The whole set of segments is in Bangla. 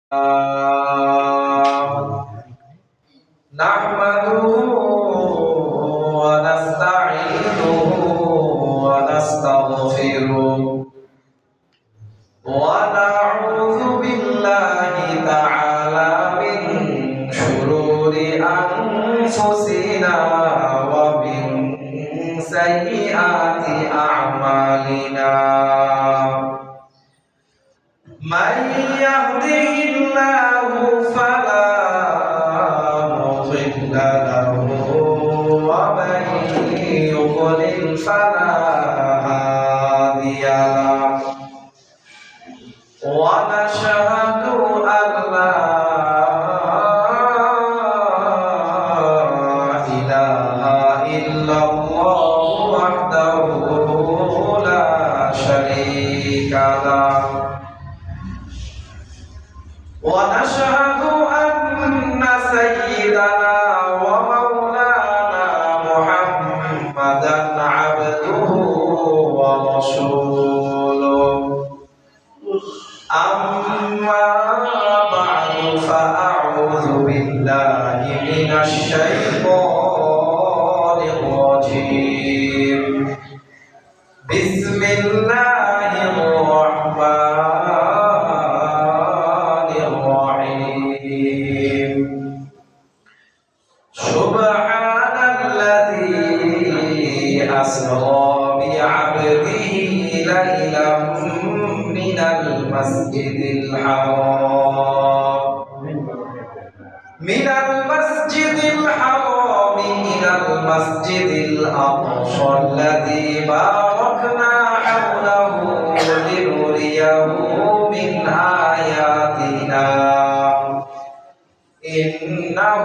ونعوذ بالله تعالى من شرور أنفسنا ومن سيئات أعمالنا من يهده الله فلا مضل له ومن يضلل فلا هادي له ونشهد أن لا إله إلا الله وحده لا شريك له ونشهد أن سيدنا ومولانا محمدا عبده ورسوله أما بعد فأعوذ بالله من الشيطان الرجيم بسم الله الرحمن الرحيم سبحان الذي أسرى بعبده ليلا من المسجد الحرام إلى المسجد الأقصى الذي باركنا حوله لنريه من آياتنا إنه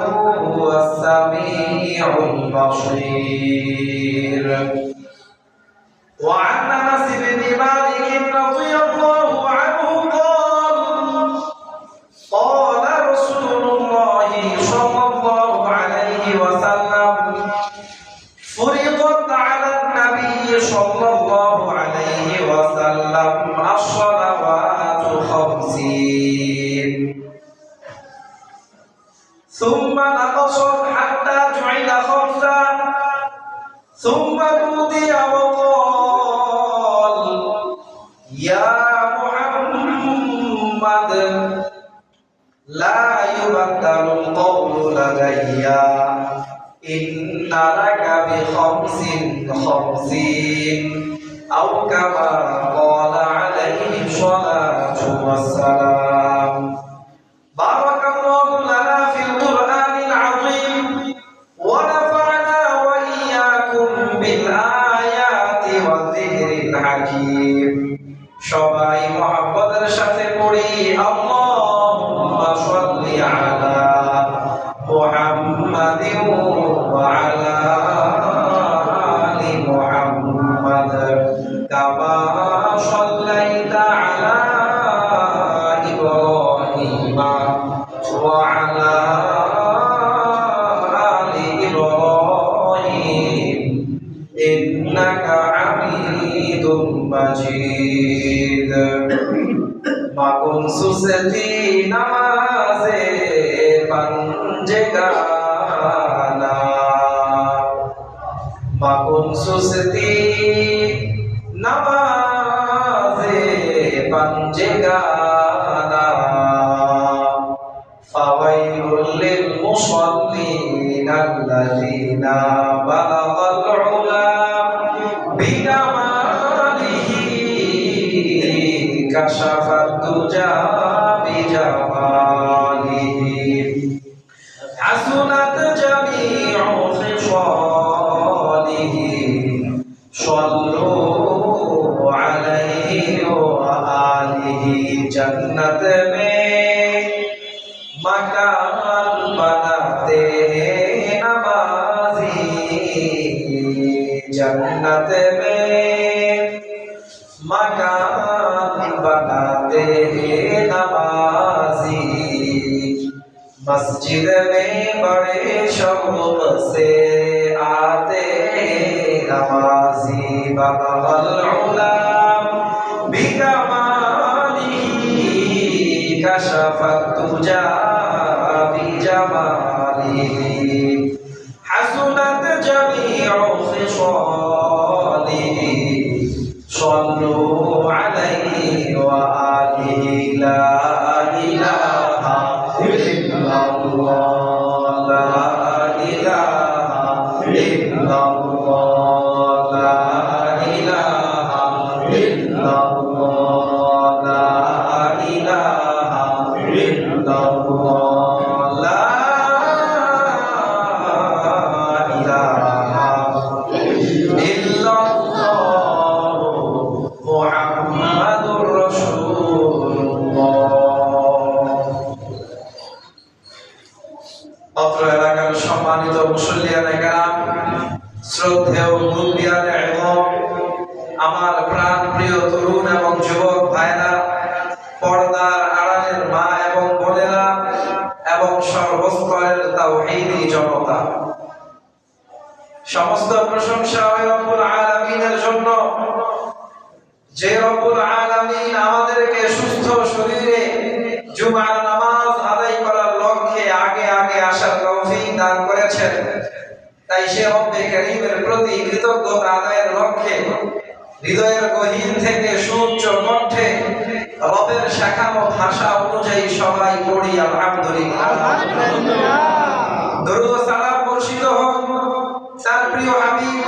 هو السميع البصير. وعن أنس بن مالك رضي الله عنه قال رسول الله صلى الله عليه وسلم فرضت على النبي صلى الله عليه وسلم الصلوات 50 ثم نقصت حتى جعل 5 ثم نودي وقال يا محمد لا يبدل القول لدي إن لك ب50 أو كما قال عليه الصلاة والسلام. بارك الله لنا في القرآن العظيم ونفعنا وإياكم بالآيات والذكر الحكيم. সবাই মুহাব্বতের সাথে পড়ি আল্লাহুম্মা সাল্লি আলা মুহাম্মাদিন ওয়া আলা আলি মুহাম্মাদ কামা সাল্লাইতা আলা ইব্রাহিম ওয়া আলা আলি ইব্রাহিম ইন্নাকা হামিদুম মাজিদ. মাগুন সুসতি নামাজে পাঞ্জেগানা মাগুন সুসতি নামাজে পাঞ্জেগানা ফাওয়াইলুল লিল মুসাল্লিন আল্লাযীনা বালাগাল উলা বিকামালিহি কাশাফাত দুজা বিজামালিহি হাসুনাত জামিউ খিসালিহি সাল্লু আলাইহি ওয়া আলিহি. जन्नत में मकान बनाते हैं नमाजी जन्नत में मकान बनाते हैं नमाजी मस्जिद में बड़े शौक से आते नमाजी बगल उला बिकमाली कशफत তুজা বিজামালিহি হাসুনাত জামিউ খিসালিহি সাল্লু আলাইহি ওয়া আলিহি লা ইলাহা ইল্লাল্লাহ লা ইলাহা ইল্লাল্লাহ লা ইলাহা ইল্লাল্লাহ লা ইলাহা ইল্লাল্লাহ লা ইলাহা ইল্লাল্লাহ মুহাম্মাদুর রাসূলুল্লাহ। অত্র এলাকার সম্মানিত মুসল্লিয়ানে কেরাম, শ্রদ্ধেয় মুরব্বিয়ানে ইলম, আমার প্রাণ প্রিয় তরুণ এবং যুবক ভাইরা, পর্দার আড়ালের মা এবং বোনেরা এবং সর্বস্তরের তাওহীদি জনতা, সমস্ত প্রশংসা ওই রব্বুল আলামিনের জন্য যে রব্বুল আলামিন আমাদেরকে সুস্থ শরীরে জুমার নামাজ আদায় করার লক্ষ্যে আগে আগে আসার তৌফিক দান করেছেন। তাই সে রব্বে কারীমের প্রতি কৃতজ্ঞতা আদায়ের লক্ষ্যে হৃদয়ের গহীন থেকে সুউচ্চ কণ্ঠে রবের শেখানো ভাষা অনুযায়ী সবাই পড়ি আলহামদুলিল্লাহ। দরুদ ও সালাম বর্ষিত হোক তার প্রিয় হাবিব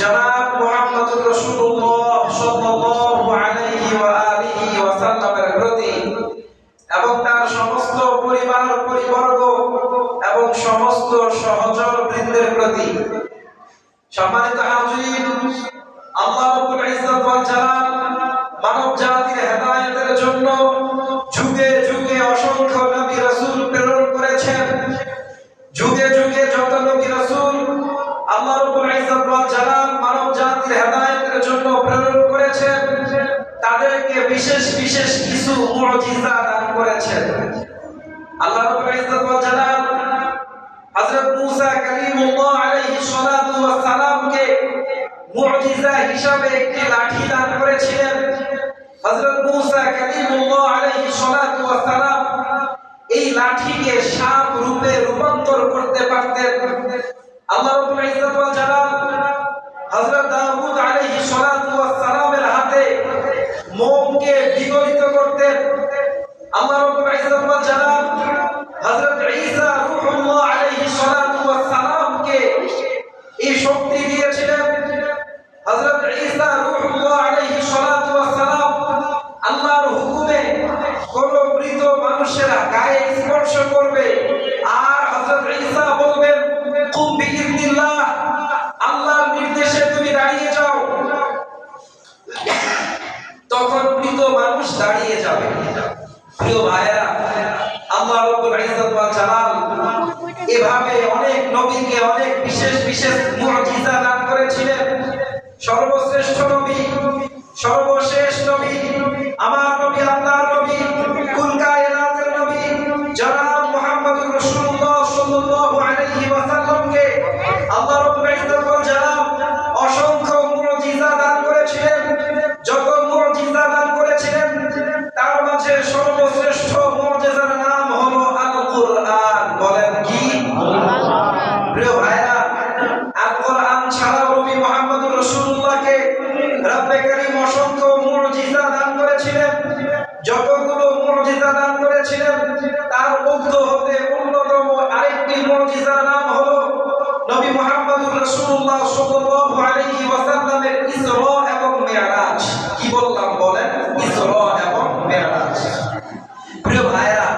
জনাব মুহাম্মদুর রাসূলুল্লাহ সাল্লাল্লাহু আলাইহি ওয়া আলিহি ওয়া সাল্লামের প্রতি এবং তার সমস্ত পরিবার পরিবর্গ এবং সমস্ত সহচর বৃন্দের প্রতি। সম্মানিত হাজির, আল্লাহ রাব্বুল ইজ্জত ওয়াল জালাল মানব জাতির হেদায়েতের জন্য যুগে যুগে অসংখ্য নবী রাসূল প্রেরণ করেছেন। যুগে যুগে যত নবী রাসূল আল্লাহ রাব্বুল ইজ্জত ওয়াল জালাল মানব জাতির হেদায়েতের জন্য প্রেরণ করেছেন, তাদেরকে বিশেষ বিশেষ কিছু মুজিজা দান করেছেন। আল্লাহ রাব্বুল ইজ্জত ওয়াল জালাল হযরত মূসা কালিমুল্লাহ আলাইহিস সালাতু ওয়াস সালামকে মুজিজা হিসাবে একটি লাঠি দান করেছিলেন। হযরত মূসা কালিমুল্লাহ আলাইহিস সালাতু ওয়াস সালাম এই লাঠিকে সাপ রূপে রূপান্তর করতে পারতেন। আল্লাহ রাব্বুল ইজ্জত ওয়াল জালাল হযরত দাউদ আলাইহিস সালাতু ওয়াস সালামের হাতে মোমকে বিগলিত করতেন। আল্লাহ রাব্বুল ইজ্জত ওয়াল জালাল হযরত ঈসা রূহুল্লাহ আলাইহিস সালাতু ওয়াস সালামকে এই শক্তি দিয়েছিলেন। হযরত ঈসা রূহুল্লাহ আলাইহিস সালাতু ওয়াস সালাম আল্লাহর হুকুমে কোন মৃত মানুষের গায়ে স্পর্শ করবে আর হযরত ঈসা বলবেন কুম বিইذنিল্লাহ, আল্লাহর নির্দেশে তুমি দাঁড়িয়ে যাও, তখন মৃত মানুষ দাঁড়িয়ে যাবে। প্রিয় ভাইরা, আল্লাহ রাব্বুল ইজ্জত ওয়াল জালাল এভাবে অনেক নবীকে অনেক বিশেষ বিশেষ মুজিজা দান করেছিলেন। সর্বশ্রেষ্ঠ নবী, সর্বশেষ নবী, আমার নবী, আপনার নবী, কুল কায়নাতের নবী জনাব মুহাম্মদুর রাসূলুল্লাহ সাল্লাল্লাহু আলাইহি ওয়া সাল্লামকে আল্লাহ রাব্বুল ইজ্জত ওয়াল জালাল অসংখ্য মুজিজা দান করেছিলেন। যত মুজিজা দান করেছিলেন তার মাঝে সর্বশ্রেষ্ঠ মুজিজার নাম হলো আল কুরআন। বলেন কি? প্রিয় ভাইরা, আল কুরআন ছাড়াও নবী মুহাম্মদুর রাসূলুল্লাহকে রব্বে কারীম অসংখ্য মুজিজা দান করেছিলেন। যতগুলো মুজিজা দান করেছিলেন তার মধ্য হতে অন্যতম আরেকটি মুজিজার নাম হলো নবী মুহাম্মদুর রাসূলুল্লাহ সাল্লাল্লাহু আলাইহি ওয়াসাল্লামের ইসরা এবং মিরাজ। কি বললাম? বলেন, ইসরা এবং মিরাজ। প্রিয় ভাইরা,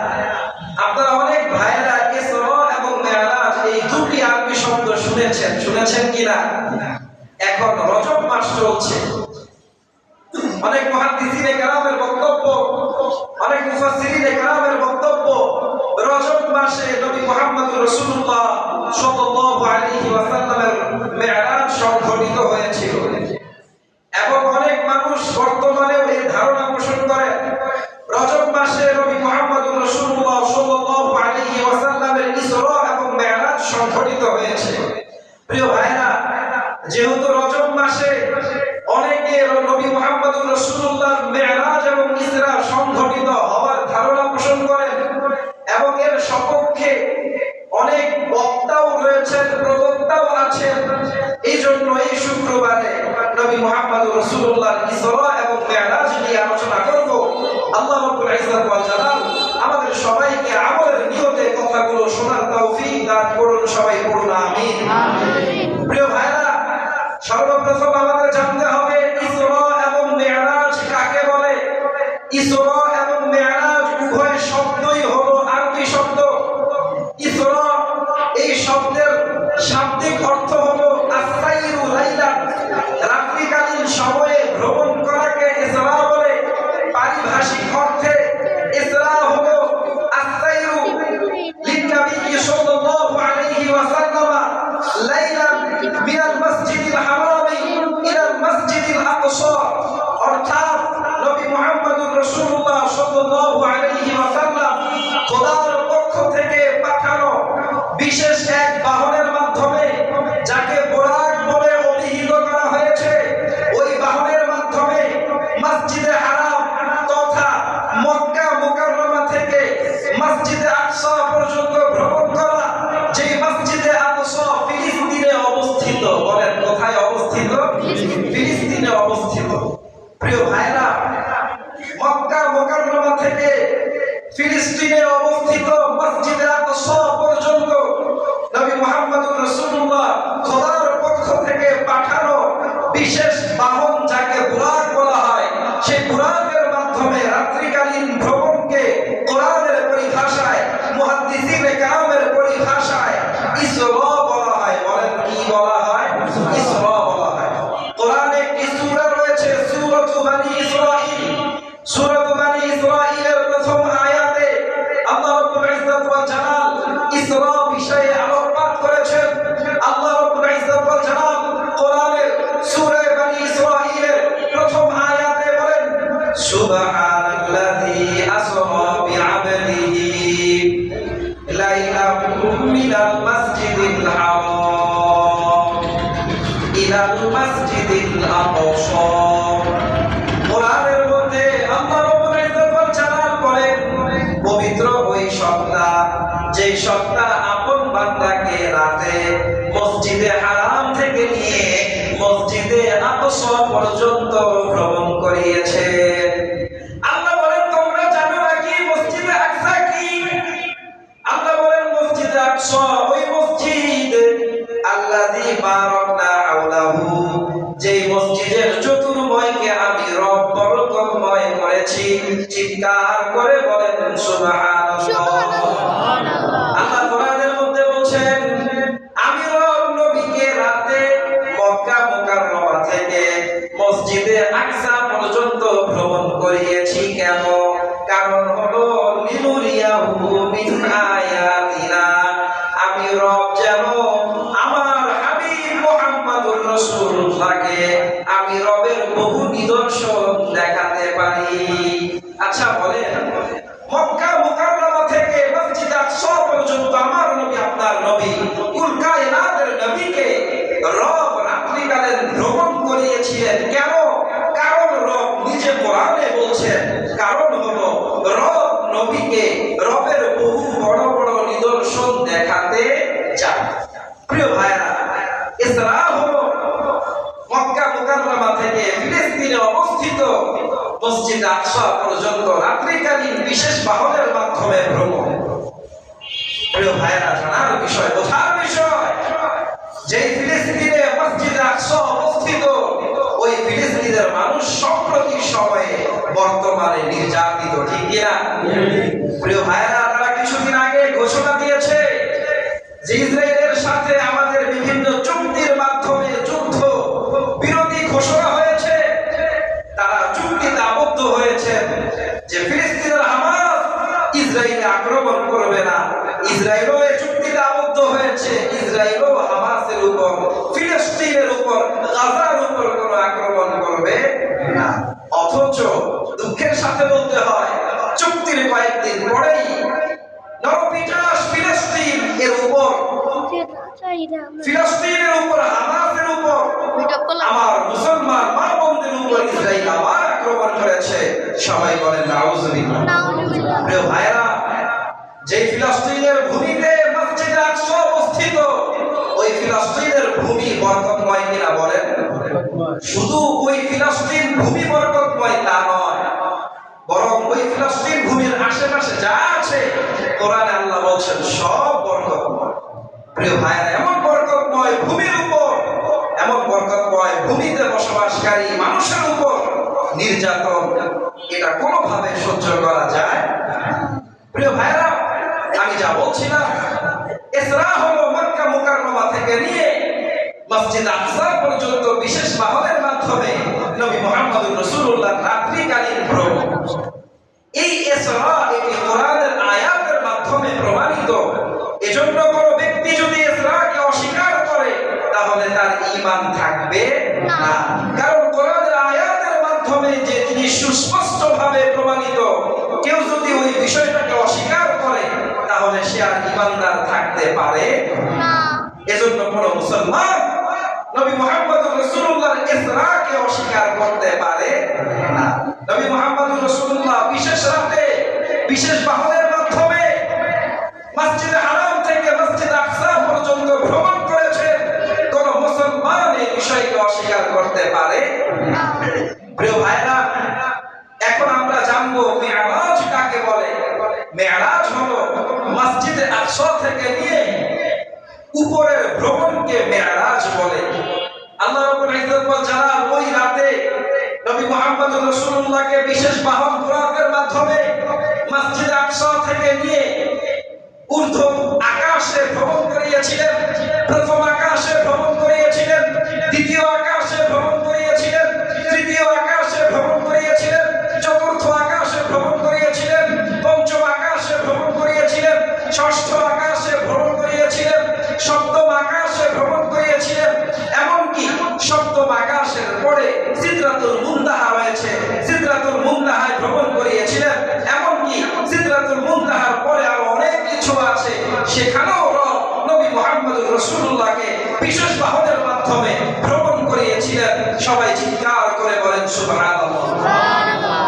আপনারা অনেক ভাইরা ইসরা এবং মিরাজ এই দুটি আরবি শব্দ শুনেছেন কিনা? এখন রজব মাস চলছে, অনেক মুহাদ্দিসিনে কেরামের বক্তব্য, অনেক মুফাসসিরিনে কেরামের বক্তব্য, রজব মাসে নবী মুহাম্মদুর রাসূলুল্লাহ সাল্লাল্লাহু আলাইহি ওয়াসাল্লামের মিরাজ সংঘটিত হয়েছিল। এবং অনেক মানুষ বর্তমানেও এই ধারণা পোষণ করে রজব মাসে নবী মুহাম্মদুর রাসূলুল্লাহ সাল্লাল্লাহু আলাইহি ওয়াসাল্লামের ইসরা এবং মিরাজ সংঘটিত হয়েছে। প্রিয় ভাইরা, যেহেতু রজব মাসে অনেকে নবী মুহাম্মদুর রাসূলুল্লাহর মিরাজ এবং ইসরা সংঘটিত হওয়ার ধারণা পোষণ করেন, ইসরা এবং মিরাজ নিয়ে আলোচনা করব। আল্লাহ রাব্বুল ইজ্জত ওয়াল জালাল আমাদের সবাইকে আমলের নিয়তে কথাগুলো শোনার তৌফিক দান করুন। সবাই পড়ুন আমিন। প্রিয় ভাইরা, সর্বপ্রথম আমাদের জানতে হবে ইসরা এবং মিরাজ কাকে বলে। ইসরা এবং মিরাজ উভয় শব্দই হলো আরবি শব্দ। ইসরা এই শব্দের শাব্দিক অর্থ হলো আস-সাইরু লাইলান, রাত্রিকালীন সময়ে ভ্রমণ করাকে ইসরা বলে। পারিভাষিক অর্থে ইসরা হলো আস-সাইরু লিন-নবী সাল্লাল্লাহু আলাইহি ওয়াসাল্লাম লাইলান মিনাল মসজিদিল হারামি ইলাল মসজিদিল আকসা, অর্থাৎ নবী মুহাম্মদুর রাসূলুল্লাহ সাল্লাল্লাহু আলাইহি ওয়াসাল্লাম খোদার পক্ষ থেকে পাঠানো বিশেষ এক বাহনের মাধ্যমে, যাকে বুরাক বলে অভিহিত করা হয়েছে, ওই বাহনের মাধ্যমে মসজিদে হারাম তথা মক্কা মুকাররমা থেকে মসজিদে আকসা পর্যন্ত ভ্রমণ করা। যেই মসজিদে আকসা ফিলিস্তিনে অবস্থিত, বলেন কোথায় অবস্থিত? ফিলিস্তিনে অবস্থিত। প্রিয় ভাইরা, মক্কা মুকাররমা থেকে ফিলিস্তিনে অবস্থিত মসজিদে আকসা পর্যন্ত নবী মুহাম্মদুর রাসূলুল্লাহ খোদার পক্ষ থেকে পাঠানো বিশেষ বাহন, যাকে বুরাক বলা হয়, সেই বুরাকের মাধ্যমে রাত্রিকালীন ভ্রমণকে কোরআনের পরিভাষায়, মুহাদ্দিসিনে কেরামের পরিভাষায় ইসরা বলা হয়। বলেন কি বলা হয়? ইসরা বলা হয়। কোরআনে একটি সূরা রয়েছে, সূরাতু বনী ইসরাঈল। সূরাতু বনী ইসরাঈলের প্রথম আয়াতে আল্লাহ রাব্বুল ইজ্জত ওয়াল জালাল ইসরা বিষয়ে আলোকপাত করেছেন। আল্লাহ রাব্বুল ইজ্জত ওয়াল জালাল কোরআনের সূরা বনী ইসরাঈলের প্রথম আয়াতে বলেন, সুবহানাল্লাযী আসরা বিআবদিহি লাইলাম মিনাল মাসজিদিল হারাম ইলাল মাসজিদিল আকসা। কোরআনের মধ্যে আল্লাহ রাব্বুল ইজ্জত ওয়াল জালাল বলেন, পবিত্র ওই সত্তা, যেই সত্তা আপন বান্দাকে রাতে মসজিদে হারাম থেকে নিয়ে মসজিদে আকসা পর্যন্ত ভ্রমণ করিয়েছে। আল্লাহ বলেন, তোমরা জানো নাকি মসজিদে আকসা কি? আল্লাহ বলেন, মসজিদে আকসা ওই মসজিদ আল্লাযী বারাকনা হাওলাহু, যেই মসজিদের চতুর্ময়কে আমি রব বরকতময় করেছি। চিৎকার করে বলেন সুবহানাল্লাহ। আল্লাহ কোরআনের মধ্যে বলছেন, আমি রব নবীকে রাতে মক্কা মুকাররমা থেকে মসজিদে আকসা পর্যন্ত ভ্রমণ করিয়েছি। কেন? কারণ হলো লিনুরিয়াহু মিন আয়াতিনা, আমি রব যেন আমার হাবিব মুহাম্মদুর রাসূলুল্লাহকে আমি রবের বহু নিদর্শন দেখাতে পারি। আচ্ছা বলেন, মক্কা মুকাররমা থেকে মসজিদ আকসা পর্যন্ত আমার নবী, আপনার নবী, কুল কায়নাতের নবীকে রব রাত্রিকালীন ভ্রমণ করিয়েছিলেন। কেন? কারণ রব নিজে কোরআনে বলছেন, কারণ হলো রব নবীকে রবের বহু বড় বড় নিদর্শন দেখাতে চান। প্রিয় ভাইরা, ইসরা হলো মক্কা মুকাররমা থেকে ফিলিস্তিনে অবস্থিত মসজিদ আকসা পর্যন্ত রাত্রিকালীন বিশেষ বাহনের মাধ্যমে ভ্রমণ। প্রিয় ভাইরা, জানার বিষয়, বোঝার বিষয়, যে ফিলিস্তিনে মসজিদ আকসা অবস্থিত, ওই ফিলিস্তিনের মানুষ সম্প্রতি সময়ে বর্তমানে নির্যাতিত, ঠিক কিনা? প্রিয় ভাইরা, তারা কিছুদিন আগে ঘোষণা দিয়েছে যে ইসরায়েলের সাথে আমাদের বিভিন্ন চুক্তির মাধ্যমে যুদ্ধ বিরতি ঘোষণা হয়েছে। তারা চুক্তিতে আবদ্ধ হয়েছেন যে ফিলিস্তিনের হামাস ইসরায়েলে আক্রমণ করবে না। ইসরায়েলও এই চুক্তিতে আবদ্ধ হয়েছে, ইসরায়েলও হামাসের উপর, ফিলিস্তিনের উপর, গাজার উপর কোনো আক্রমণ করবে না। অথচ দুঃখের সাথে বলতে হয়, চুক্তির কয়েকদিন পরেই নরপিটাস ফিলিস্তিন এর উপর, ফিলিস্তিনের উপর, হামাসের উপর, আমার মুসলমান মা বোনদের উপর ইসরায়েল আবার আক্রমণ করেছে। সবাই বলেন নাউজুবিল্লাহ। প্রিয় ভাইরা, যে ফিলিস্তিনের ভূমিতে মসজিদ আকসা অবস্থিত, ওই ফিলিস্তিনের ভূমি বরকতময় কিনা বলেন? শুধু ওই ফিলিস্তিন ভূমি বরকতময় তা নয়, বরং ওই ফিলিস্তিন ভূমির আশেপাশে যা আছে কোরআনে আল্লাহ বলছেন সব বরকতময়। প্রিয় ভাইরা, এমন বরকতময় ভূমির উপর, এমন বরকতময় ভূমিতে বসবাসকারী মানুষের উপর নির্যাতন, এটা কোনোভাবে সহ্য করা যায়? প্রিয় ভাইরা, আমি যা বলছিলাম, ইসরা হলো মক্কা মুকাররমা থেকে নিয়ে মসজিদ আকসা পর্যন্ত বিশেষ বাহনের মাধ্যমে নবী মুহাম্মদুর রাসূলুল্লাহ রাত্রিকালীন ভ্রমণ। এই ইসরা এটি কোরআনের আয়াতের মাধ্যমে প্রমাণিত। এজন্য কোনো ব্যক্তি যদি ইসরাকে অস্বীকার করে তাহলে তার ঈমান থাকবে না, কারণ কোরআনের আয়াতের মাধ্যমে যে জিনিস সুস্পষ্টভাবে প্রমাণিত, কেউ যদি ওই বিষয়টাকে অস্বীকার করে তাহলে সে আর ঈমানদার থাকতে পারে না। এজন্য কোন মুসলমান নবী মুহাম্মদুর রাসূলুল্লাহর ইসরাকে অস্বীকার করতে পারে না। নবী মুহাম্মদুর রাসূলুল্লাহ বিশেষ রাতে বিশেষ বাহনের মাধ্যমে মসজিদে হারাম থেকে মসজিদ আকসা পর্যন্ত ভ্রমণ করেছেন, কোন মুসলমান এই বিষয়কে অস্বীকার করতে পারে না। প্রিয় ভাইরা, এখন আমরা জানবো মেরাজ কাকে বলে। মেরাজ হলো মসজিদে আকসা থেকে নিয়ে উপরের ভ্রমণকে মেরাজ বলে। আল্লাহ রাব্বুল ইজ্জত ওয়াল জালাল ওই রাতে নবী মুহাম্মদুর রাসূলুল্লাহকে বিশেষ বাহন বুরাকের মাধ্যমে মসজিদ আকসা থেকে নিয়ে ঊর্ধ্ব আকাশে ভ্রমণ করিয়েছিলেন। প্রথম আকাশে ভ্রমণ করিয়েছিলেন, দ্বিতীয় আকাশে ভ্রমণ করিয়েছিলেন, তৃতীয় আকাশে ভ্রমণ করিয়েছিলেন, চতুর্থ আকাশে ভ্রমণ করিয়েছিলেন, পঞ্চম আকাশে ভ্রমণ করিয়েছিলেন, ষষ্ঠ আকাশে ভ্রমণ করিয়েছিলেন, সপ্তম আকাশে ভ্রমণ করিয়েছিলেন। এমনকি সপ্তম আকাশের পরে সিদরাতুল মুনতাহা রয়েছে, সিদরাতুল মুনতাহায় ভ্রমণ করিয়েছিলেন। এমনকি সিদরাতুল মুনতাহার পরে আরো অনেক কিছু আছে, সেখানেও নবী মুহাম্মদুর রাসূলুল্লাহকে বিশেষ বাহনের মাধ্যমে ভ্রমণ করিয়েছিলেন। সবাই চিৎকার করে বলেন সুবহানাল্লাহ।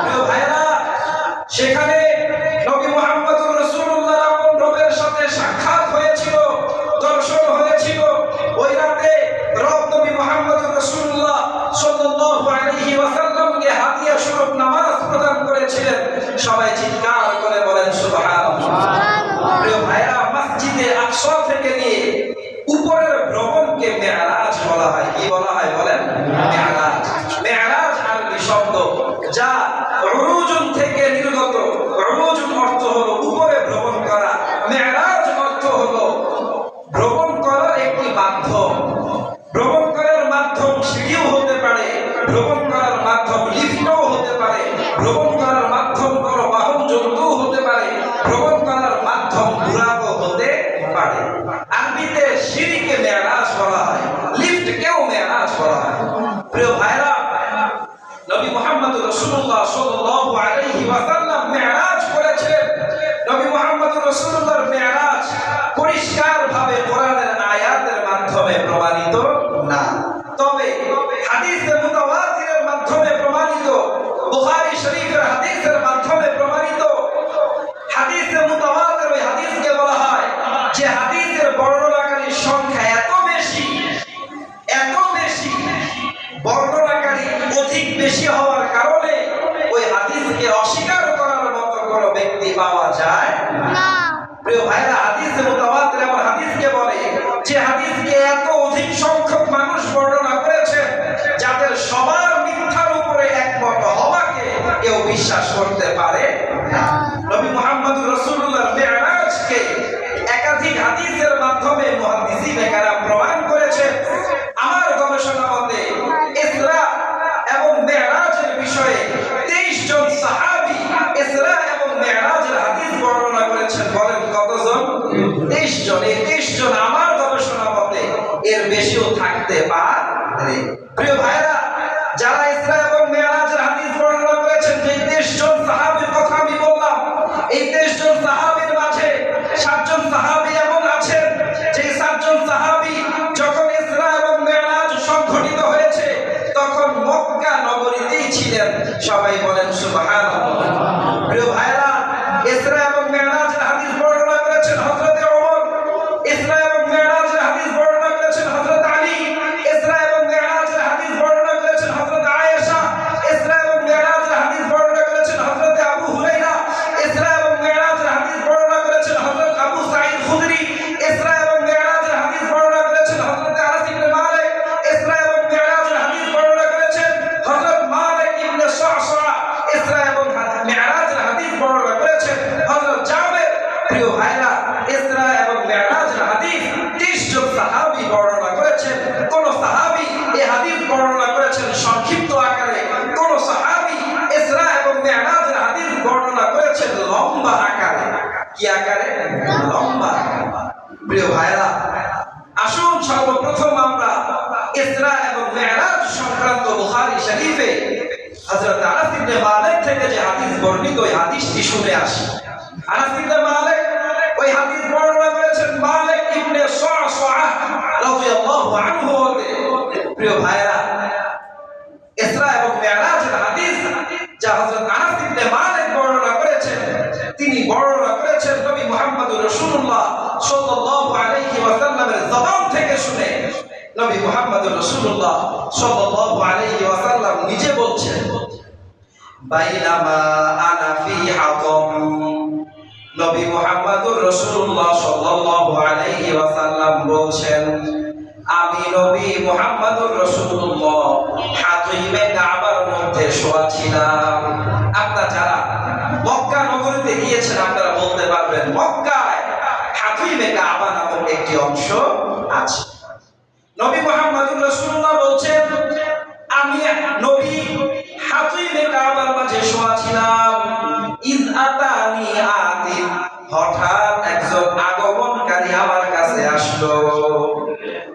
প্রিয় ভাইরা, সেখানে নবী মুহাম্মদুর রাসূলুল্লাহর আপন রবের সাথে সাক্ষাৎ হয়েছিল, দর্শন হয়েছিল। ওই রাতে রব নবী মুহাম্মদুর রাসূলুল্লাহ সাল্লাল্লাহু আলাইহি ওয়াসাল্লামকে হাদিয়া স্বরূপ নামাজ প্রদান করেছিলেন। সবাই চিৎকার করে বলেন সুবহানাল্লাহ। প্রিয় ভাইরা, মসজিদে আকসা থেকে নিয়ে উপরের ভ্রমণকে মেরাজ বলা হয়। কি বলা হয় বলেন? মেরাজ। মেরাজ আরবি শব্দ যা উরুজুন থেকে নির্গত। উরুজুন অর্থ হলো উপরে ভ্রমণ করা, মেরাজ অর্থ হলো ভ্রমণ করার একটি মাধ্যম। ভ্রমণ করার মাধ্যম সিঁড়িও হতে পারে, ভ্রমণ করার মাধ্যম লিফটও হতে পারে, ভ্রমণ করার মাধ্যম কোনো বাহন জন্তু হতে পারে, ভ্রমণ করার মাধ্যম বুরাকও হতে পারে। আরবিতে সিঁড়িকে মেরাজ বলা হয়, লিফটকেও মেরাজ বলা হয়। প্রিয় ভাইরা, নবী মুহাম্মদুর রাসূলুল্লাহ সাল্লাল্লাহু আলাইহি ওয়াসাল্লাম মেরাজ করেছেন। নবী মুহাম্মদুর রাসূলুল্লাহর মেরাজ পরিষ্কারভাবে কোরআনের আয়াতের মাধ্যমে প্রমাণিত না, তবে হাদিসে মুতাওয়াতিরের মাধ্যমে প্রমাণিত, বুখারী শরীফের হাদিসের মাধ্যমে প্রমাণিত। হাদিসে মুতাওয়াতির ওই হাদিসকে বলা হয় যে হাদিসের বর্ণনাকারীর সংখ্যা এত বেশি, বর্ণনাকারী অধিক বেশি হওয়ার কারণে ওই হাদিসকে অস্বীকার করার মতো কোনো ব্যক্তি পাওয়া যায় না। প্রিয় ভাইরা, হাদিসে মুতাওয়াতির এমন হাদিসকে বলে যে হাদিসকে এত অধিক সংখ্যক মানুষ বর্ণনা করেছেন যাদের সবার মিথ্যার উপরে একমত হওয়াকে কেউ বিশ্বাস করতে পারে না। নবী মুহাম্মদুর রাসূলুল্লাহর মেরাজকে একাধিক হাদিসের মাধ্যমে মুহাদ্দিসিনে কেরাম প্রমাণ করেছেন। আমার গবেষণা মতে ইসরা এবং মেরাজের বিষয়ে 23 জন সাহাবী ইসরা এবং মেরাজের হাদিস বর্ণনা করেছেন। বলেন কতজন? 23 জন। এই 23 জন আমার গবেষণা মতে এর বেশিও থাকতে পারে। প্রিয় ভাইরা, যারা ইসরা এবং মেরাজের হাদিস বর্ণনা করেছেন, যে 23 জন সাহাবীর কথা আমি বললাম, এই 23 জন সাহাবীর মাঝে 7 জন সাহাবী এমন আছেন যে 7 জন সাহাবী যখন ইসরা এবং মেরাজ সংঘটিত হয়েছে তখন মক্কা নগরীতেই ছিলেন। সবাই বলেন সুবহানাল্লাহ। প্রিয় ভাইরা, ইসরা এবং মেরাজের হাদিস বর্ণনা করেছেন হযরত ওমর, ইসরা এবং মেরাজের হাদিস বর্ণনা করেছেন হযরত আলী, ইসরা এবং মেরাজের হাদিস বর্ণনা প্রিয় ভাইরা, ইসরা এবং মিরাজের হাদিস 30 জন সাহাবী বর্ণনা করেছেন। কোন সাহাবী এই হাদিস বর্ণনা করেছেন সংক্ষিপ্ত আকারে, কোন সাহাবী ইসরা এবং মিরাজের হাদিস বর্ণনা করেছেন লম্বা আকারে। কি আকারে? লম্বা আকারে। প্রিয় ভাইরা, আসুন সর্বপ্রথম আমরা ইসরা এবং মিরাজ সংক্রান্ত বুখারী শরীফে হযরত আনাস ইবনে মালিক থেকে যে হাদিস বর্ণিত, এই হাদিসটি শুনে আসি। আনাস ইবনে মালিক ওই হাদিস বর্ণনা করেছেন মালিক ইবনে সুআসআহ রাদিয়াল্লাহু আনহু। প্রিয় ভাইরা, ইসরা এবং মিরাজের হাদিস যা হযরত আনাস ইবনে মালিক বর্ণনা করেছেন, তিনি বর্ণনা করেছেন নবী মুহাম্মদুর রাসূলুল্লাহ সাল্লাল্লাহু আলাইহি ওয়াসাল্লামের জবান থেকে শুনে। নবী মুহাম্মদুর রাসূলুল্লাহ সাল্লাল্লাহু আলাইহি ওয়াসাল্লাম নিজে বলছেন, বাইনামা আনা ফি হাতম। নবী মুহাম্মদুর রাসূলুল্লাহ সাল্লাল্লাহু আলাইহি ওয়াসাল্লাম বলছেন, আমি নবী মুহাম্মদুর রাসূলুল্লাহ হাতিমে কাবার মধ্যে শোয়া ছিলাম। আপনারা যারা মক্কা নগরীতে গিয়েছেন আপনারা বলতে পারবেন মক্কায় হাতিমে কাবা নামক একটি অংশ আছে। নবী মুহাম্মদুর রাসূলুল্লাহ বলছেন, আমি নবী হাতিমে কাবার মাঝে শোয়া ছিলাম। ইয আতানি আতিন, হঠাৎ একজন আগমনকারী আমার কাছে আসলো।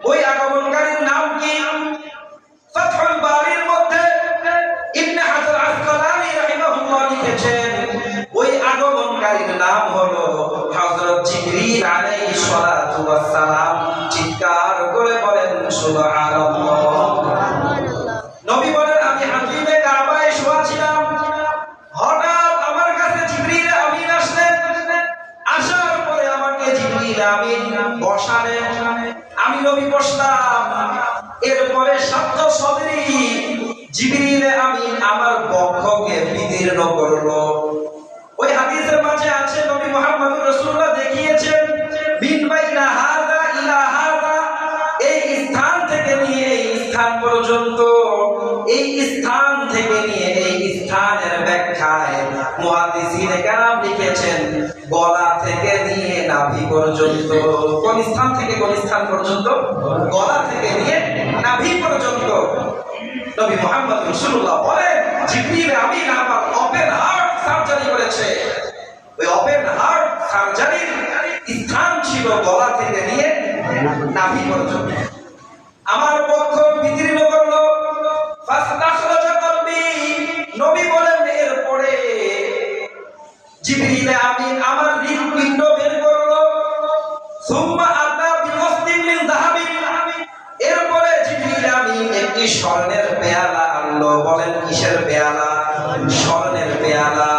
ওই আগমনকারীর নাম কি? ফাতহুল বারীর মধ্যে ইবনে হাজার আসকালানী রাহিমাহুল্লাহ লিখেছেন, ওই আগমনকারীর নাম হলো হযরত জিবরীল আলাইহিস সালাতু ওয়াস সালাম। চিৎকার করে বলেন সুবহানাল্লাহ। নবী বলেন, আমি হাতিমে কাবায় শোয়া ছিলাম, হঠাৎ আমার কাছে জিবরীল আমিন আসলেন। আসার পরে আমাকে জিবরীল আমিন বসালেন, আমি নবী বসলাম। এরপরে সাধ্য সদরি জিবরীল আমিন আমার বক্ষকে বিদীর্ণ করলো। ওই হাদিসের মাঝে আছে নবী মুহাম্মদুর রাসূলুল্লাহ দেখিয়েছেন, বিন বাইনা হাযা ইলা হাযা, এই স্থান থেকে নিয়ে এই স্থান পর্যন্ত, এই স্থান থেকে নিয়ে এই স্থানের ব্যাখ্যায় মুহাদ্দিসিনে কেরাম লিখেছেন গলা থেকে নিয়ে নাভি পর্যন্ত। কোন স্থান থেকে কোন স্থান পর্যন্ত? গলা থেকে নিয়ে নাভি পর্যন্ত। নবী মুহাম্মদ রাসূলুল্লাহ বলেন, জিবরীল আমিন আমার ওপেন হার্ট সার্জারি করেছে। ওই ওপেন হার্ট সার্জারির স্থান ছিল গলা থেকে নিয়ে নাভি পর্যন্ত। আমার বক্ষ বিদীর্ণ করলো। ফাস্তাখরাজা কলবি, নবী বলেন এরপরে জিবরীল আমিন আমার হৃৎপিণ্ড বের করলো। সুম্মা আতা বিকসতিন মিন যাহাবিন, এরপরে জিবরীল আমিন একটি স্বর্ণের পেয়ালা আনলো। বলেন কিসের পেয়ালা? স্বর্ণের পেয়ালা।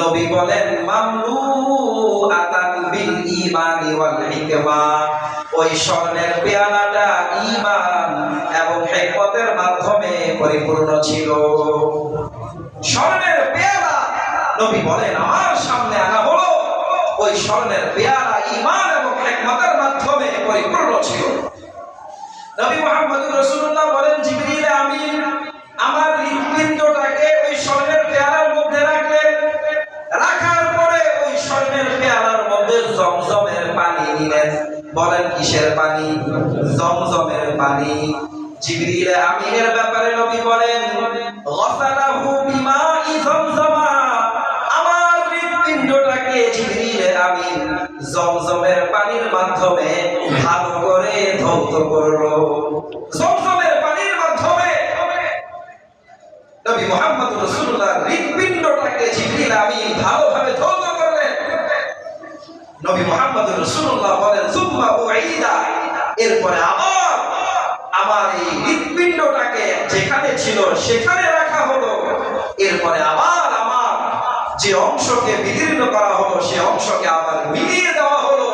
নবী বলেন মামলুআতান বিল ঈমানি ওয়াল হিকমা, ওই স্বর্ণের পেয়ালাটা ঈমান এবং হিকমতের মাধ্যমে পরিপূর্ণ ছিল। স্বর্ণের পেয়ালা নবী বলেন আমার সামনে আনা হলো। ওই স্বর্ণের পেয়ালা ঈমান এবং হিকমতের মাধ্যমে পরিপূর্ণ ছিল। নবী মুহাম্মদুর রাসূলুল্লাহ বলেন, জিবরীল আমিন আমার হৃৎপিণ্ডটাকে ওই স্বর্ণের পেয়ালার মধ্যে রাখলেন। রাখার পরে ওই স্বর্ণের পেয়ালার মধ্যে জমজমের পানি নিলেন। বলেন কিসের পানি? জমজমের পানি। জিবরীল আমিনের ব্যাপারে নবী বলেন, গসালাহু বিমাই জমজমা, আমার হৃৎপিণ্ডটাকে জিবরীল আমিন জমজমের পানির মাধ্যমে ভালো করে ধৌত করলো। জমজমের পানির মাধ্যমে নবী মুহাম্মদ রাসূলুল্লাহ হৃৎপিণ্ডটাকে জিবরীল আমিন ভালোভাবে ধৌত করলেন। নবী মুহাম্মদ রাসূলুল্লাহ বলেন, সুম্মা উঈদা, এরপরে আবার আমার এই হৃৎপিণ্ডটাকে যেখানে ছিল সেখানে রাখা হলো। এরপরে আবার আমার যে অংশকে বিদীর্ণ করা হলো সে অংশকে আবার মিলিয়ে দেওয়া হলো।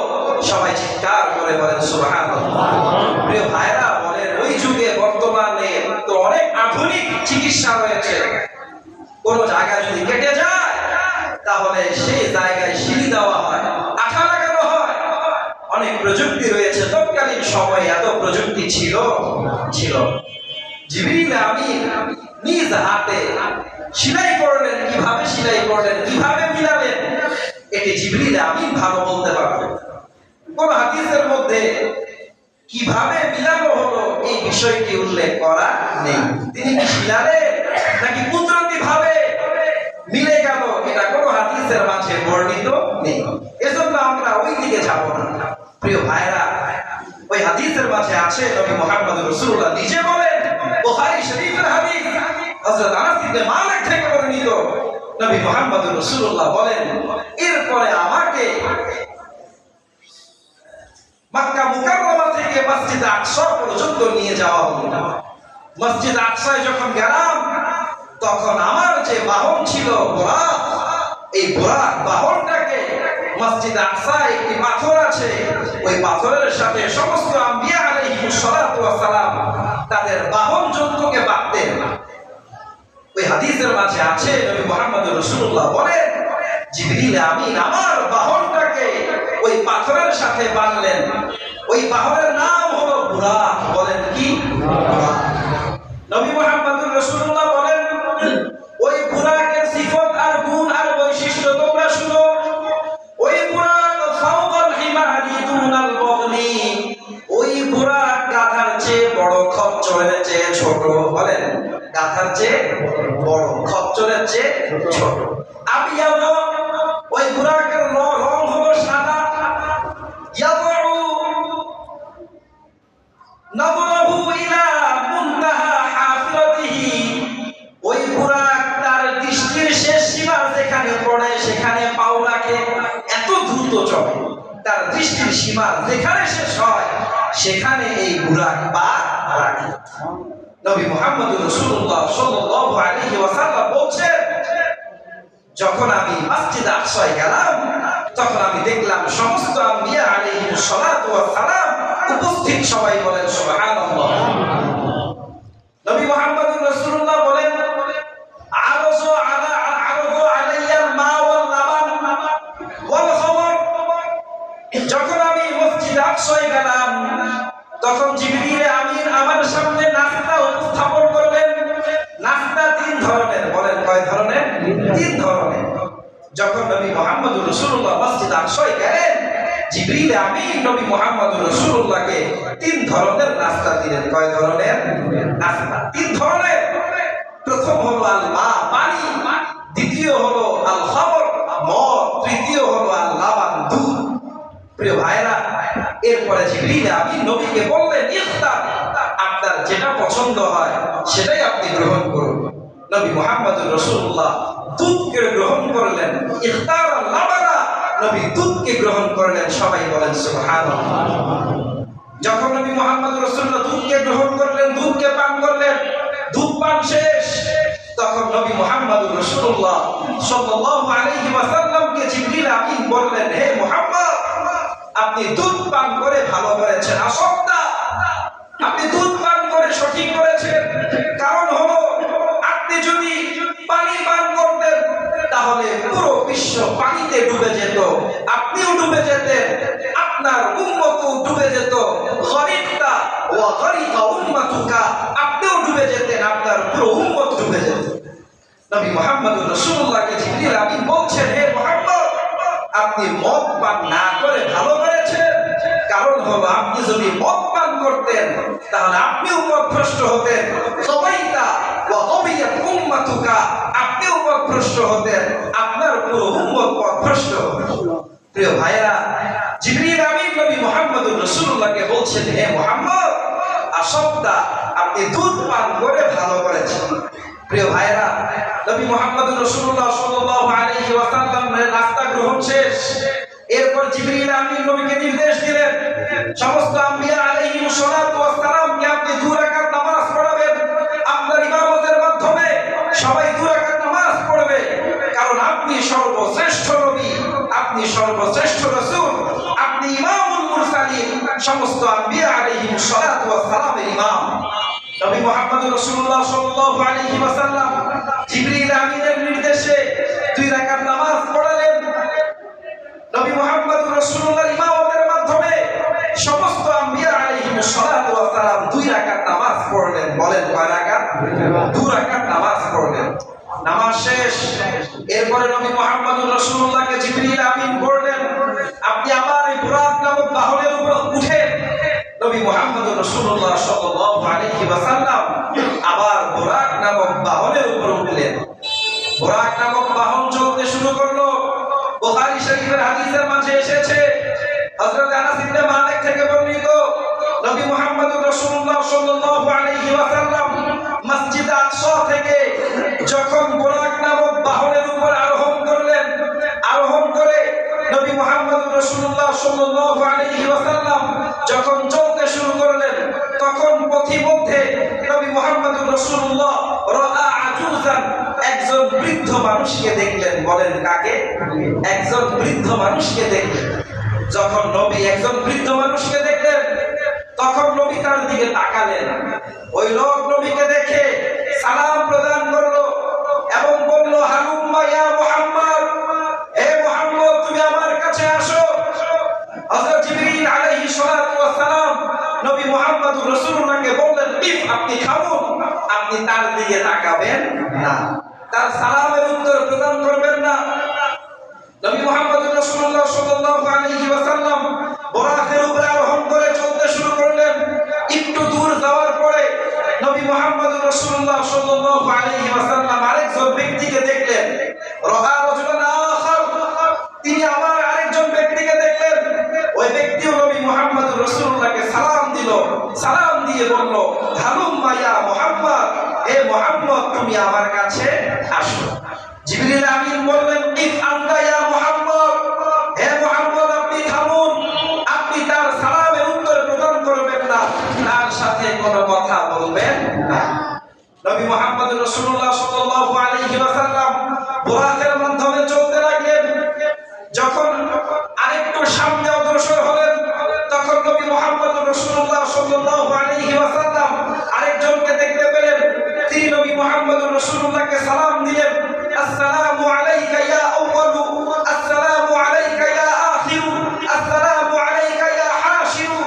সবাই চিৎকার করে বলেন সুবহানাল্লাহ। প্রিয় ভাইরা, বলেন ওই যুগে বর্তমানে তো অনেক আধুনিক চিকিৎসা রয়েছে। কোন জায়গায় যদি কেটে যায় তাহলে সেই জায়গায় সিঁড়ি দেওয়া হয়, আঠা লাগানো হয়। অনেক প্রযুক্তি রয়েছে। তৎকালীন সময়ে এত প্রযুক্তি ছিল। জিবরীল আমিন নিজ হাতে সেলাই করলেন। কিভাবে সেলাই করলেন, কিভাবে মিলালেন? এটি জিবরিল আমিন ভালো বলতে পারবে। কোন হাদিসের মধ্যে কিভাবে মিলানো হলো এই বিষয়টি উল্লেখ করা নেই। তিনি কি মিলালেন নাকি কুদরতি ভাবে মিলে গেল, এটা কোন হাদিসের মাঝে বর্ণিত নেই। এজন্য আমরা ওই দিকে যাব না। প্রিয় ভাইরা, ওই হাদিসের মাঝে আছে নবী মুহাম্মদ রাসূলুল্লাহ নিজে বলেন, বুখারী শরীফের হাদিস, হযরত আনাস ইবনে মালিক থেকে বর্ণিত, নবী মুহাম্মদ রাসূলুল্লাহ বলেন, এরপরে আমাকে মক্কা মুকাররমা থেকে মসজিদ আকসা পর্যন্ত নিয়ে যাওয়া হলো। মসজিদ আকসায় যখন গেলাম, তখন আমার যে বাহন ছিল বুরাক, এই বুরাক বাহনটাকে মসজিদ আকসায় একটি পাথর আছে, ওই পাথরের সাথে সমস্ত আম্বিয়া আলাইহিস সালাতু ওয়াস সালাম তাদের বাহন জন্তুকে বাঁধতেন। ওই হাদিসের মাঝে আছে নবী মুহাম্মদ রাসূলুল্লাহ বলেন, জিবরিল আমিন আমার বাহনটাকে ওই পাথরের সাথে বাঁধলেন। ওই বাহনের নাম হলো বুরাক। বলেন কি? বুরাক। নবী মুহাম্মদ রাসূলুল্লাহ বলেন, ওই বুরাকের সিফত আর গুণ আর বৈশিষ্ট্য তোমরা শুনো। ওই বুরাক ফাওকাল হিমারি দুনাল বগনি, ওই বুরাক গাধার চেয়ে বড়, খচ্চরের চেয়ে ছোট। বলেন, গাধার চেয়ে বড়, খচ্চরের চেয়ে ছোট। আবিয়াদ, ওই বুরাকের রং হলো সাদা। ইয়াদউ নাদরাহু ইলা মুনতাহা হাফিরাতিহি, ওই বুরাক তার দৃষ্টির শেষ সীমা যেখানে পড়ে সেখানে পাও রাখে। এত দ্রুত চলে, তার দৃষ্টির সীমা যেখানে শেষ হয় সেখানে এই বুরাক পা রাখে। নবী মুহাম্মদ রাসূলুল্লাহ সাল্লাল্লাহু আলাইহি ওয়াসাল্লাম বলছেন, যখন আমি মসজিদ আকসায় গেলাম, তখন আমি দেখলাম সমস্ত আম্বিয়া আলাইহিস সালাতু ওয়াস সালাম উপস্থিত। সবাই বলেন সুবহানাল্লাহ। নবী মুহাম্মদ রাসূলুল্লাহ বলেন, আরযু আলাইয়াল মা ওয়াল লাবান ওয়াল খামর। যখন আমি মসজিদ আকসায় গেলাম, তখন জিবরিল আমিন আমার সামনে নাস্তা উপস্থাপন করলেন। নাস্তা তিন ধরনের। বলেন, কয় ধরনের? তিন ধরনের। যখন নবী মুহাম্মদ রাসূলুল্লাহ মসজিদ আকসায় গেলেন, জিবরিল আমিন নবী মুহাম্মদ রাসূলুল্লাহকে তিন ধরনের নাস্তা দিলেন। কয় ধরনের নাস্তা? তিন ধরনের। প্রথম হলো আল মা, পানি। দ্বিতীয় হলো আল খামর, মদ। তৃতীয় হলো আল লাবান, দুধ। প্রিয় ভাইরা, এরপরে জিবরিল আমিন নবীকে বললেন, ইখতার, আপনার যেটা পছন্দ হয় সেটাই আপনি গ্রহণ করুন। নবী মুহাম্মদ রাসূলুল্লাহ দুধকে গ্রহণ করলেন। ইখতার আল লাবানা, নবী দুধকে গ্রহণ করলেন। সবাই বলেন সুবহানাল্লাহ। যখন নবী মুহাম্মদ রাসূলুল্লাহ দুধকে গ্রহণ করলেন, দুধকে পান করলেন, দুধ পান শেষ, তখন নবী মুহাম্মদ রাসূলুল্লাহ সাল্লাল্লাহু আলাইহি ওয়াসাল্লামকে জিবরিল আমিন বললেন, হে মুহাম্মদ, আপনি দুধ পান করে ভালো করেছেন। আসক্তা, আপনি দুধ পান করে সঠিক করেছেন। কারণ হলো, আপনি যদি পানি পান করতেন তাহলে পুরো বিশ্ব পানিতে ডুবে যেত, আপনিও ডুবে যেতেন, আপনার উম্মতও ডুবে যেত। গরিকতা ওয়া গরিকা উম্মাতুকা, আপনিও ডুবে যেতেন, আপনার পুরো উম্মত ডুবে যেত। নবী মুহাম্মদ রাসূলুল্লাহকে জিবরিল আমিন বলছেন, হে মুহাম্মদ, আপনি মদ পান না করে ভালো করেছেন। কারণ হলো, আপনি যদি মদ পান করতেন তাহলে আপনিও পথভ্রষ্ট হতেন। সবাইতা ওয়া কবিয়াত উম্মাতুকা, আপনিও পথভ্রষ্ট হতেন, আপনার পুরো উম্মত পথভ্রষ্ট হতো। প্রিয় ভাইরা, জিবরিল আমিন নবী মুহাম্মদ রাসূলুল্লাহকে বলছেন, হে মুহাম্মদ, আসক্তা, আপনি দুধ পান করে ভালো করেছেন। প্রিয় ভাইরা, নবী মুহাম্মদ রাসূলুল্লাহ সাল্লাল্লাহু আলাইহি ওয়াসাল্লাম নাস্তা গ্রহণ শেষ। এরপর জিবরিল আমিন নবীকে নির্দেশ দিলেন, সমস্ত আম্বিয়া আলাইহিস সালাতু ওয়াস সালামকে আপনি 2 রাকাত নামাজ পড়াবেন। আপনার ইমামতের মাধ্যমে সবাই 2 রাকাত নামাজ পড়বে। কারণ আপনি সর্বশ্রেষ্ঠ নবী, আপনি সর্বশ্রেষ্ঠ রাসূল, আপনি ইমামুল মুরসালিন, সমস্ত আম্বিয়া আলাইহিস সালাতু ওয়াস সালামের ইমাম। নবী মুহাম্মদ রাসূলুল্লাহ সাল্লাল্লাহু আলাইহি ওয়াসাল্লাম জিবরিল আমিনের নির্দেশে 2 রাকাত নামাজ পড়ালেন। নবী মুহাম্মদ রাসূলুল্লাহর ইমামতের মাধ্যমে সমস্ত আম্বিয়া আলাইহিস সালাতু ওয়াস সালাম 2 রাকাত নামাজ পড়লেন। বলেন, কয় রাকাত? 2 রাকাত নামাজ পড়লেন। নামাজ শেষ। এরপরে নবী মুহাম্মদ রাসূলুল্লাহকে জিবরিল আমিন নবী মুহাম্মদুর রাসূলুল্লাহ সাল্লাল্লাহু আলাইহি ওয়াসাল্লাম আবার বুরাক নামক বাহনের উপর উঠলেন। বুরাক নামক বাহন চলতে শুরু করলো। বুখারী শরীফের হাদিসের মাঝে এসেছে, হযরত আনাস ইবনে মালিক থেকে বর্ণিত, নবী মুহাম্মদুর রাসূলুল্লাহ সাল্লাল্লাহু আলাইহি ওয়াসাল্লাম মসজিদ আকসা থেকে যখন বুরাক নামক বাহনের উপর আরোহণ করলেন, আরোহণ করে নবী মুহাম্মদুর রাসূলুল্লাহ সাল্লাল্লাহু আলাইহি ওয়াসাল্লাম যখন চলতে শুরু করলেন, তখন পথিমধ্যে নবী মুহাম্মদুর রাসূলুল্লাহ রাআ আজুজান, একজন বৃদ্ধ মানুষকে দেখলেন। বলেন কাকে? একজন বৃদ্ধ মানুষকে দেখলেন। যখন নবী একজন বৃদ্ধ মানুষকে দেখলেন, তখন নবী তার দিকে তাকালেন। ওই লোক নবীকে দেখে সালাম প্রদান করলো এবং বলল, হালুম্মা ইয়া মুহাম্মদ, হে মুহাম্মদ তুমি আমার কাছে আসো। হযরত জিবরিল আলাইহিস সালাতু ওয়াস সালাম নবী মুহাম্মদুর রাসূলুল্লাহকে বললেন, ইফ, আপনি থামুন, আপনি তার দিকে তাকাবেন না, তার সালামের উত্তর প্রদান করবেন না। নবী মুহাম্মদুর রাসূলুল্লাহ সাল্লাল্লাহু আলাইহি ওয়াসাল্লাম বুরাকের উপরে আরোহণ করে চলতে শুরু করলেন। একটু দূর যাওয়ার পরে নবী মুহাম্মদুর রাসূলুল্লাহ সাল্লাল্লাহু আলাইহি ওয়াসাল্লাম আরেকজন ব্যক্তিকে দেখলেন। রাআ রাজুলান আখার, তিনি আবার আরেকজন ব্যক্তিকে দেখলেন। ওই ব্যক্তিও নবী মুহাম্মদুর রাসূলুল্লাহকে সালাম দিল। সালাম দিয়ে বলল, হালুম্মা ইয়া মুহাম্মদ, হে মুহাম্মদ তুমি আমার কাছে আসো। জিবরিল আমিন বললেন, ইফ আনতা ইয়া মুহাম্মদ, হে মুহাম্মদ আপনি থামুন, আপনি তার সালামের উত্তর প্রদান করবেন না, তার সাথে কোনো কথা বলবেন না। নবী মুহাম্মদুর রাসূলুল্লাহ সাল্লাল্লাহু আলাইহি ওয়াসাল্লাম বুরাকের মাধ্যমে চলতে লাগলেন। যখন আরেকটু সামনে অগ্রসর হলেন, তখন নবী মুহাম্মদুর রাসূলুল্লাহ সাল্লাল্লাহু আলাইহি ওয়াসাল্লাম আরেকজনকে দেখতে পেলেন। তিনি নবী মুহাম্মদুর রাসূলুল্লাহকে সালাম দিলেন, আসসালামু আলাইকা ইয়া আউয়ালু, আসসালামু আলাইকা ইয়া আখিরু, আসসালামু আলাইকা ইয়া হাশিরু।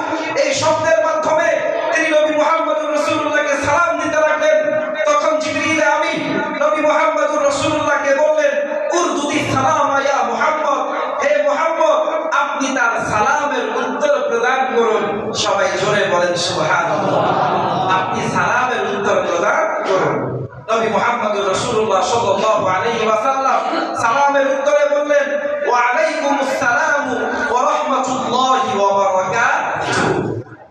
এই শব্দের মাধ্যমে তিনি নবী মুহাম্মদুর রাসূলুল্লাহকে সালাম দিতে লাগলেন। তখন জিবরিল আমিন নবী মুহাম্মদুর রাসূলুল্লাহকে বললেন, উরদুদি সালাম ইয়া মুহাম্মদ, হে মুহাম্মদ আপনি তার সালামের উত্তর প্রদান করুন। সবাই জোরে বলেন সুবহানাল্লাহ। আপনি সালামের উত্তর প্রদান করুন। নবী মুহাম্মদুর রাসূলুল্লাহ সাল্লাল্লাহু আলাইহি ওয়াসাল্লাম সালামের উত্তরে বললেন, ওয়া আলাইকুমুস সালামু ওয়া রাহমাতুল্লাহি ওয়া বারাকাতুহু।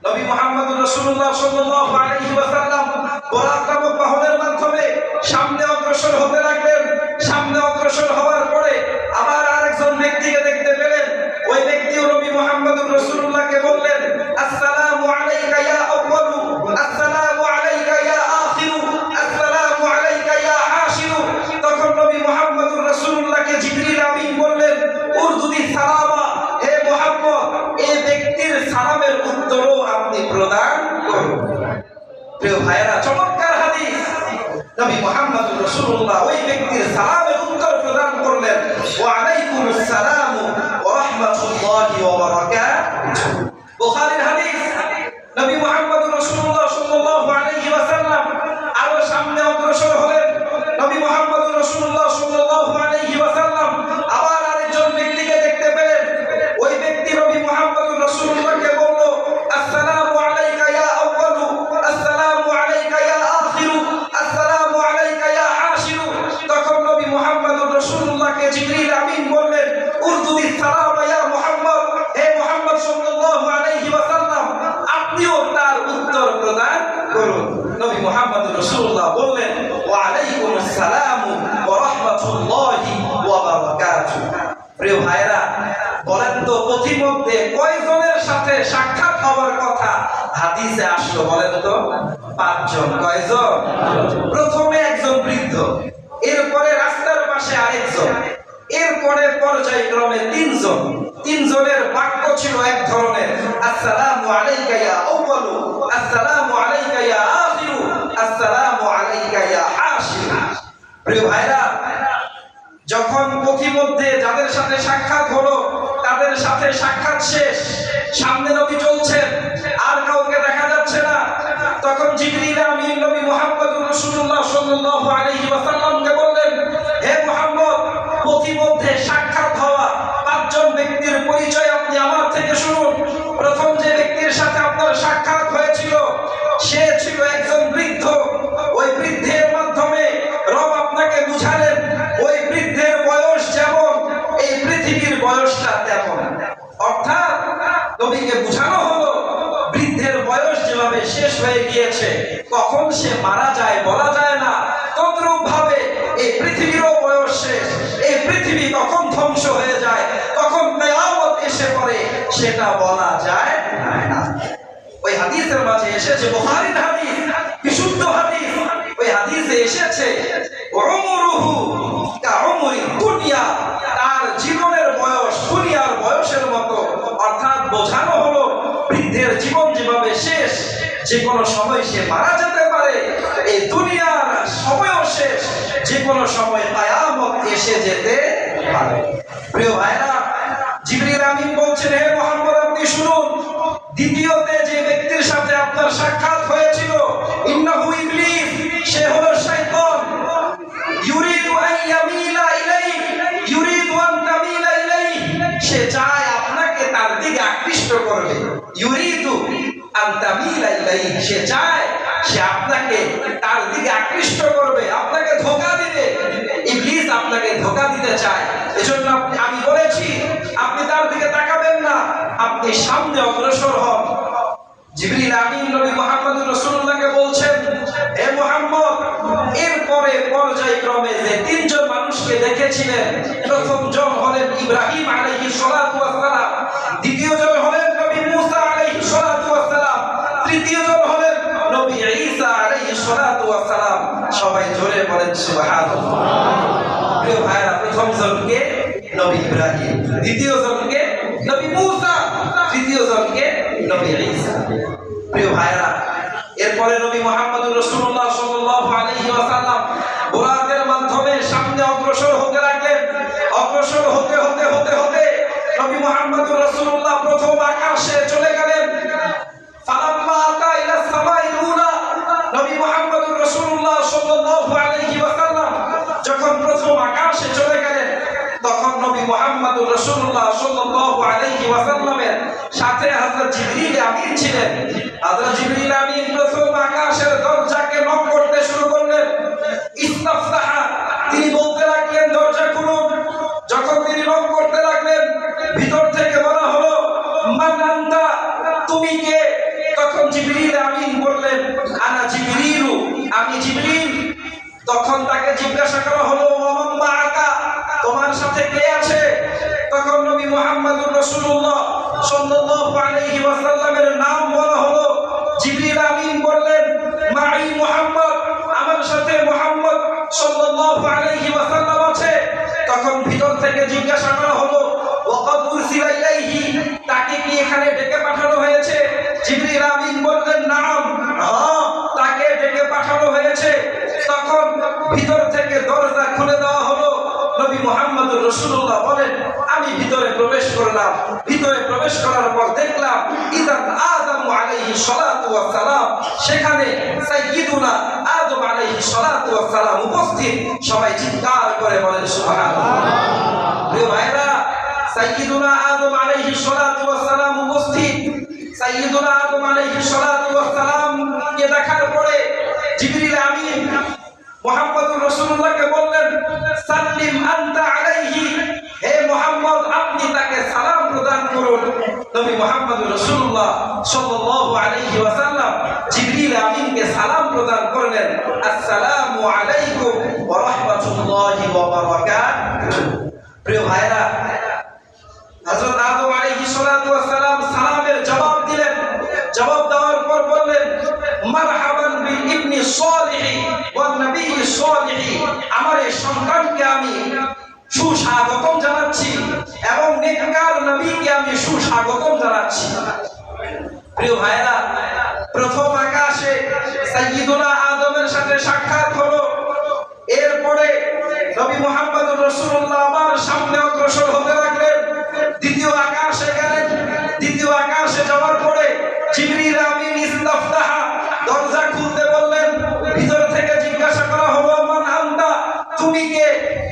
নবী মুহাম্মদুর রাসূলুল্লাহ সাল্লাল্লাহু আলাইহি ওয়াসাল্লাম বুরাক নামক বাহনের মাধ্যমে সামনে অগ্রসর হতে লাগলেন। সামনে অগ্রসর হওয়ার পরে আবার আরেকজন ব্যক্তিকে দেখতে পেলেন। ওই ব্যক্তিও নবী মুহাম্মদুর রাসূলুল্লাহকে বললেন, আসসালামু আলাইকা ইয়া আউয়ালু, আসসালামু আলাইকা ইয়া আখিরু, আসসালামু আলাইকা ইয়া হাশিরু। তখন নবী মুহাম্মদুর রাসূলুল্লাহকে জিবরিল আমিন বললেন, উরদুদি সালামা, হে মুহাম্মদ এই ব্যক্তির সালামের উত্তরও আপনি প্রদান করুন। প্রিয় ভাইরা, চমৎকার হাদিস। নবী মুহাম্মদুর রাসূলুল্লাহ ওই ব্যক্তির সালামের উত্তর প্রদান করলেন, ওয়া আলাইকুমুস সালামু ওয়া রাহমাতুল্লাহি ওয়া বারাকাতুহু। বুখারীর হাদিস। নবী মুহাম্মদুর রাসূলুল্লাহ সাল্লাল্লাহু আলাইহি ওয়াসাল্লাম আরো সামনে অগ্রসর হলেন। নবী মুহাম্মদুর রাসূলুল্লাহ সাল্লাল্লাহু আলাইহি ওয়াসাল্লাম আবার আরেকজন ব্যক্তিকে দেখতে পেলেন। ওই ব্যক্তি নবী মুহাম্মদুর রাসূলুল্লাহকে বলল, আসসালামু আলাইকা ইয়া আউয়ালু, আসসালামু আলাইকা ইয়া আখিরু, আসসালামু আলাইকা ইয়া হাশিরু। তখন নবী মুহাম্মদুর রাসূলুল্লাহকে জিবরিল আমিন বললেন, উরদুদি সালাম ইয়া মুহাম্মদ, হে মুহাম্মদ সাল্লাল্লাহু আলাইহি ওয়াসাল্লাম আপনিও তার উত্তর প্রদান করুন। নবী মুহাম্মদুর রাসূলুল্লাহ বললেন, ওয়া আলাইকুমুস সালামু ওয়া রাহমাতুল্লাহি ওয়া বারাকাতুহু। প্রিয় ভাইরা, বলেন তো পথিমধ্যে কয়জনের সাথে সাক্ষাৎ হওয়ার কথা হাদিসে আসলো? বলেন তো 5 জন। কয়জন? প্রথমে একজন বৃদ্ধ, এরপরে রাস্তার পাশে আরেকজন, এরপরে পর্যায়ক্রমে 3 জন। 3 জনের বাক্য ছিল এক ধরনের, আসসালামু আলাইকা ইয়া আউয়ালু, আসসালামু আলাইকা ইয়া আখিরু, আসসালামু আলাইকা ইয়া হাশিরু। প্রিয় ভাইরা, যখন পথিমধ্যে যাদের সাথে সাক্ষাৎ হলো তাদের সাথে সাক্ষাৎ শেষ, সামনে নবী চলছেন, আর কাউকে দেখা যাচ্ছে না, তখন জিবরিল আমিন নবী মুহাম্মদুর রাসূলুল্লাহ সাল্লাল্লাহু আলাইহি ওয়াসাল্লামকে বললেন, হে মুহাম্মদ পথিমধ্যে সাক্ষাৎ হওয়া 5 জন ব্যক্তির পরিচয় আপনি আমার থেকে শুনুন। প্রথম যে ব্যক্তির সাথে আপনার সাক্ষাৎ নবীকে বোঝানো হলো বৃদ্ধের বয়স যেভাবে শেষ হয়ে গিয়েছে, কখন সে মারা যায় বলা যায় না, তদ্রূপ ভাবে এই পৃথিবীরও বয়স শেষ, এই পৃথিবী কখন ধ্বংস হয়ে যায়, কখন কিয়ামত এসে পড়ে সেটা বলা যায় না। ওই হাদিসের মাঝে এসেছে, বুখারীর হাদিস, বিশুদ্ধ হাদিস, ওই হাদিসে এসেছে উমরুহু কাউমরি দুনিয়া, তার জীবনের বয়স দুনিয়ার বয়সের মতো। অর্থাৎ বোঝানো হলো বৃদ্ধের জীবন যেভাবে শেষ, যে কোনো সময় সে মারা যেতে পারে, এই দুনিয়ার সময়ও শেষ, যে কোনো সময় কিয়ামত এসে যেতে পারে। প্রিয় ভাইরা, জিবরিল আমিন বলছেন, হে মুহাম্মদ আপনি শুনুন, দ্বিতীয়তে যে ব্যক্তির সাথে আপনার সাক্ষাৎ হয়েছিল, ইন্নাহু ইবলিস, সে হলো শয়তান, ইউরিদু আন ইয়ামিলা ইলাইহি, ইউরিদু আন তামিলা ইলাইহি, সে চায় আপনাকে তার দিকে আকৃষ্ট করবে। ইউরিদু আন তামিলা ইলাইহি, সে চায় সে আপনাকে তার দিকে আকৃষ্ট করবে, আপনাকে ধোঁকা দিবে। ইবলিস আপনাকে ধোঁকা দিতে চায়। এজন্য আমি বলেছি আপনি তার দিকে তাকাবেন না, আপনি সামনে অগ্রসর হন। জিবরিল আমিন নবী মুহাম্মদ রাসূলুল্লাহকে বলছেন, হে মুহাম্মদ, এরপরে পর্যায়ক্রমে যে তিনজন মানুষকে দেখেছিলেন, প্রথম জন হলেন ইব্রাহিম আলাইহিস সালাতু ওয়াস সালাম, দ্বিতীয় জন হলেন নবী মুসা আলাইহিস সালাতু ওয়াস সালাম, তৃতীয় জন হলেন নবী ঈসা আলাইহিস সালাতু ওয়াস সালাম। সবাই জোরে বলেন সুবহানাল্লাহ। প্রিয় ভাইরা, প্রথম জনকে নবী ইব্রাহিম, দ্বিতীয় জনকে নবী মুসা, তৃতীয় জনকে নবী ঈসা। প্রিয় ভাইরা, এরপরে নবী মুহাম্মদুর রাসূলুল্লাহ সাল্লাল্লাহু আলাইহি ওয়াসাল্লাম বুরাকের মাধ্যমে সামনে অগ্রসর হতে লাগলেন। অগ্রসর হতে হতে হতে হতে নবী মুহাম্মদুর রাসূলুল্লাহ প্রথম আকাশে চলে গেলেন। ফালাম্মা আতা ইলা সামাইল উলা, নবী মুহাম্মদুর রাসূলুল্লাহ সাল্লাল্লাহু আলাইহি ওয়াসাল্লাম যখন প্রথম আকাশে চলে গেলেন, তখন নবী মুহাম্মদুর রাসূলুল্লাহ সাল্লাল্লাহু আলাইহি ওয়াসাল্লামের সাথে হযরত জিবরিল আমিন ছিলেন। হযরত জিবরিল আমিন প্রথম আকাশের দরজাকে নক করতে শুরু করলেন। ইস্তাফতাহা, তিনি বলতে লাগলেন দরজা খুলুন। যখন তিনি নক করতে লাগলেন, ভিতর থেকে বলা হলো মান আনতা, তুমি কে? তখন জিবরিল আমিন বললেন আনা জিবরিলু, আমি জিবরিল। তখন তাকে জিজ্ঞাসা করা হলো ওয়ামান মাআকা, তোমার সাথে কে আছে? তখন নবী মুহাম্মদুর রাসূলুল্লাহ সাল্লাল্লাহু আলাইহি ওয়াসাল্লামের নাম বলা হলো। জিবরিল আমিন বললেন মাই মুহাম্মদ, আমার সাথে মুহাম্মদ সাল্লাল্লাহু আলাইহি ওয়াসাল্লাম আছে। তখন ভিতর থেকে জিজ্ঞাসা করা হলো ওয়াকাদ উরসিলা ইলাইহি, তাকে কি এখানে ডেকে পাঠানো হয়েছে? জিবরিল আমিন বললেন নাম, হ্যাঁ তাকে ডেকে পাঠানো হয়েছে। তখন ভিতর থেকে দরজা খুলে দেওয়া হলো। নবী মুহাম্মদুর রাসূলুল্লাহ বলেন, আমি ভিতরে প্রবেশ করলাম। ভিতরে প্রবেশ করার পর দেখলাম ইদান আদম আলাইহিস সালাতু ওয়াস সালাম, সেখানে সাইয়্যিদুনা আদম আলাইহিস সালাতু ওয়াস সালাম উপস্থিত। সবাই চিৎকার করে বলেন সুবহানাল্লাহ। প্রিয় ভাইরা, সাইয়্যিদুনা আদম আলাইহিস সালাতু ওয়াস সালাম উপস্থিত। সাইয়্যিদুনা আদম আলাইহিস সালাতু ওয়াস সালাম কে দেখার পরে জিবরিল আমিন মুহাম্মদুর রাসূলুল্লাহকে বললেন সাল্লিম আনতা আলাইহি, হে মুহাম্মদ আপনি তাকে সালাম প্রদান করুন। নবী মুহাম্মদুর রাসূলুল্লাহ সাল্লাল্লাহু আলাইহি ওয়াসাল্লাম জিবরিল আমিনকে সালাম প্রদান করলেন, আসসালামু আলাইকুম ওয়া রাহমাতুল্লাহি ওয়া বারাকাতুহু। প্রিয় ভাইরা, হযরত আদম আলাইহিস সালাতু ওয়াস সালাম সালামের জবাব দিলেন। জবাব দেওয়ার পর বললেন মারহাবান বিল ইবনি সালিহি ওয়ান নবী সালিহি, আমার এই সন্তানকে আমি সুস্বাগতম জানাচ্ছি এবং নেককার নবীকে আমি সুস্বাগতম জানাচ্ছি। প্রিয় ভাইরা, প্রথম আকাশে সাইয়্যিদুনা আদমের সাথে সাক্ষাৎ হলো। এরপরে নবী মুহাম্মদুর রাসূলুল্লাহ আবার সামনে অগ্রসর হতে লাগলেন। দ্বিতীয় আকাশে গেলেন। দ্বিতীয় আকাশে যাওয়ার পরে জিবরিল আমিন ইস্তাফতাহা, দরজা খুলতে বললেন। ভিতর থেকে জিজ্ঞাসা করা হলো মান আনতা, তুমি কে?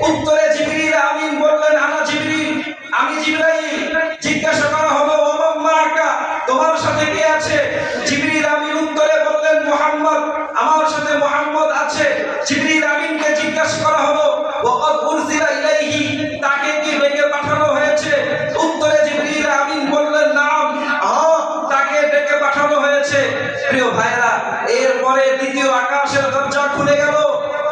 উত্তরে জিবরিল আমিন বললেন আনা জিবরিল, আমি জিবরাইল। জিজ্ঞাসা করা হলো ওয়ামান মাআকা, তোমার সাথে কে আছে? জিবরিল আমিন উত্তরে বললেন মুহাম্মদ, আমার সাথে মুহাম্মদ আছে। জিবরিল আমিনকে জিজ্ঞাসা করা হলো ওয়াকাদ উরসিলা ইলাইহি, তাকে কি ডেকে পাঠানো হয়েছে? উত্তরে জিবরিল আমিন পরে দ্বিতীয় আকাশের দরজা খুলে গেল।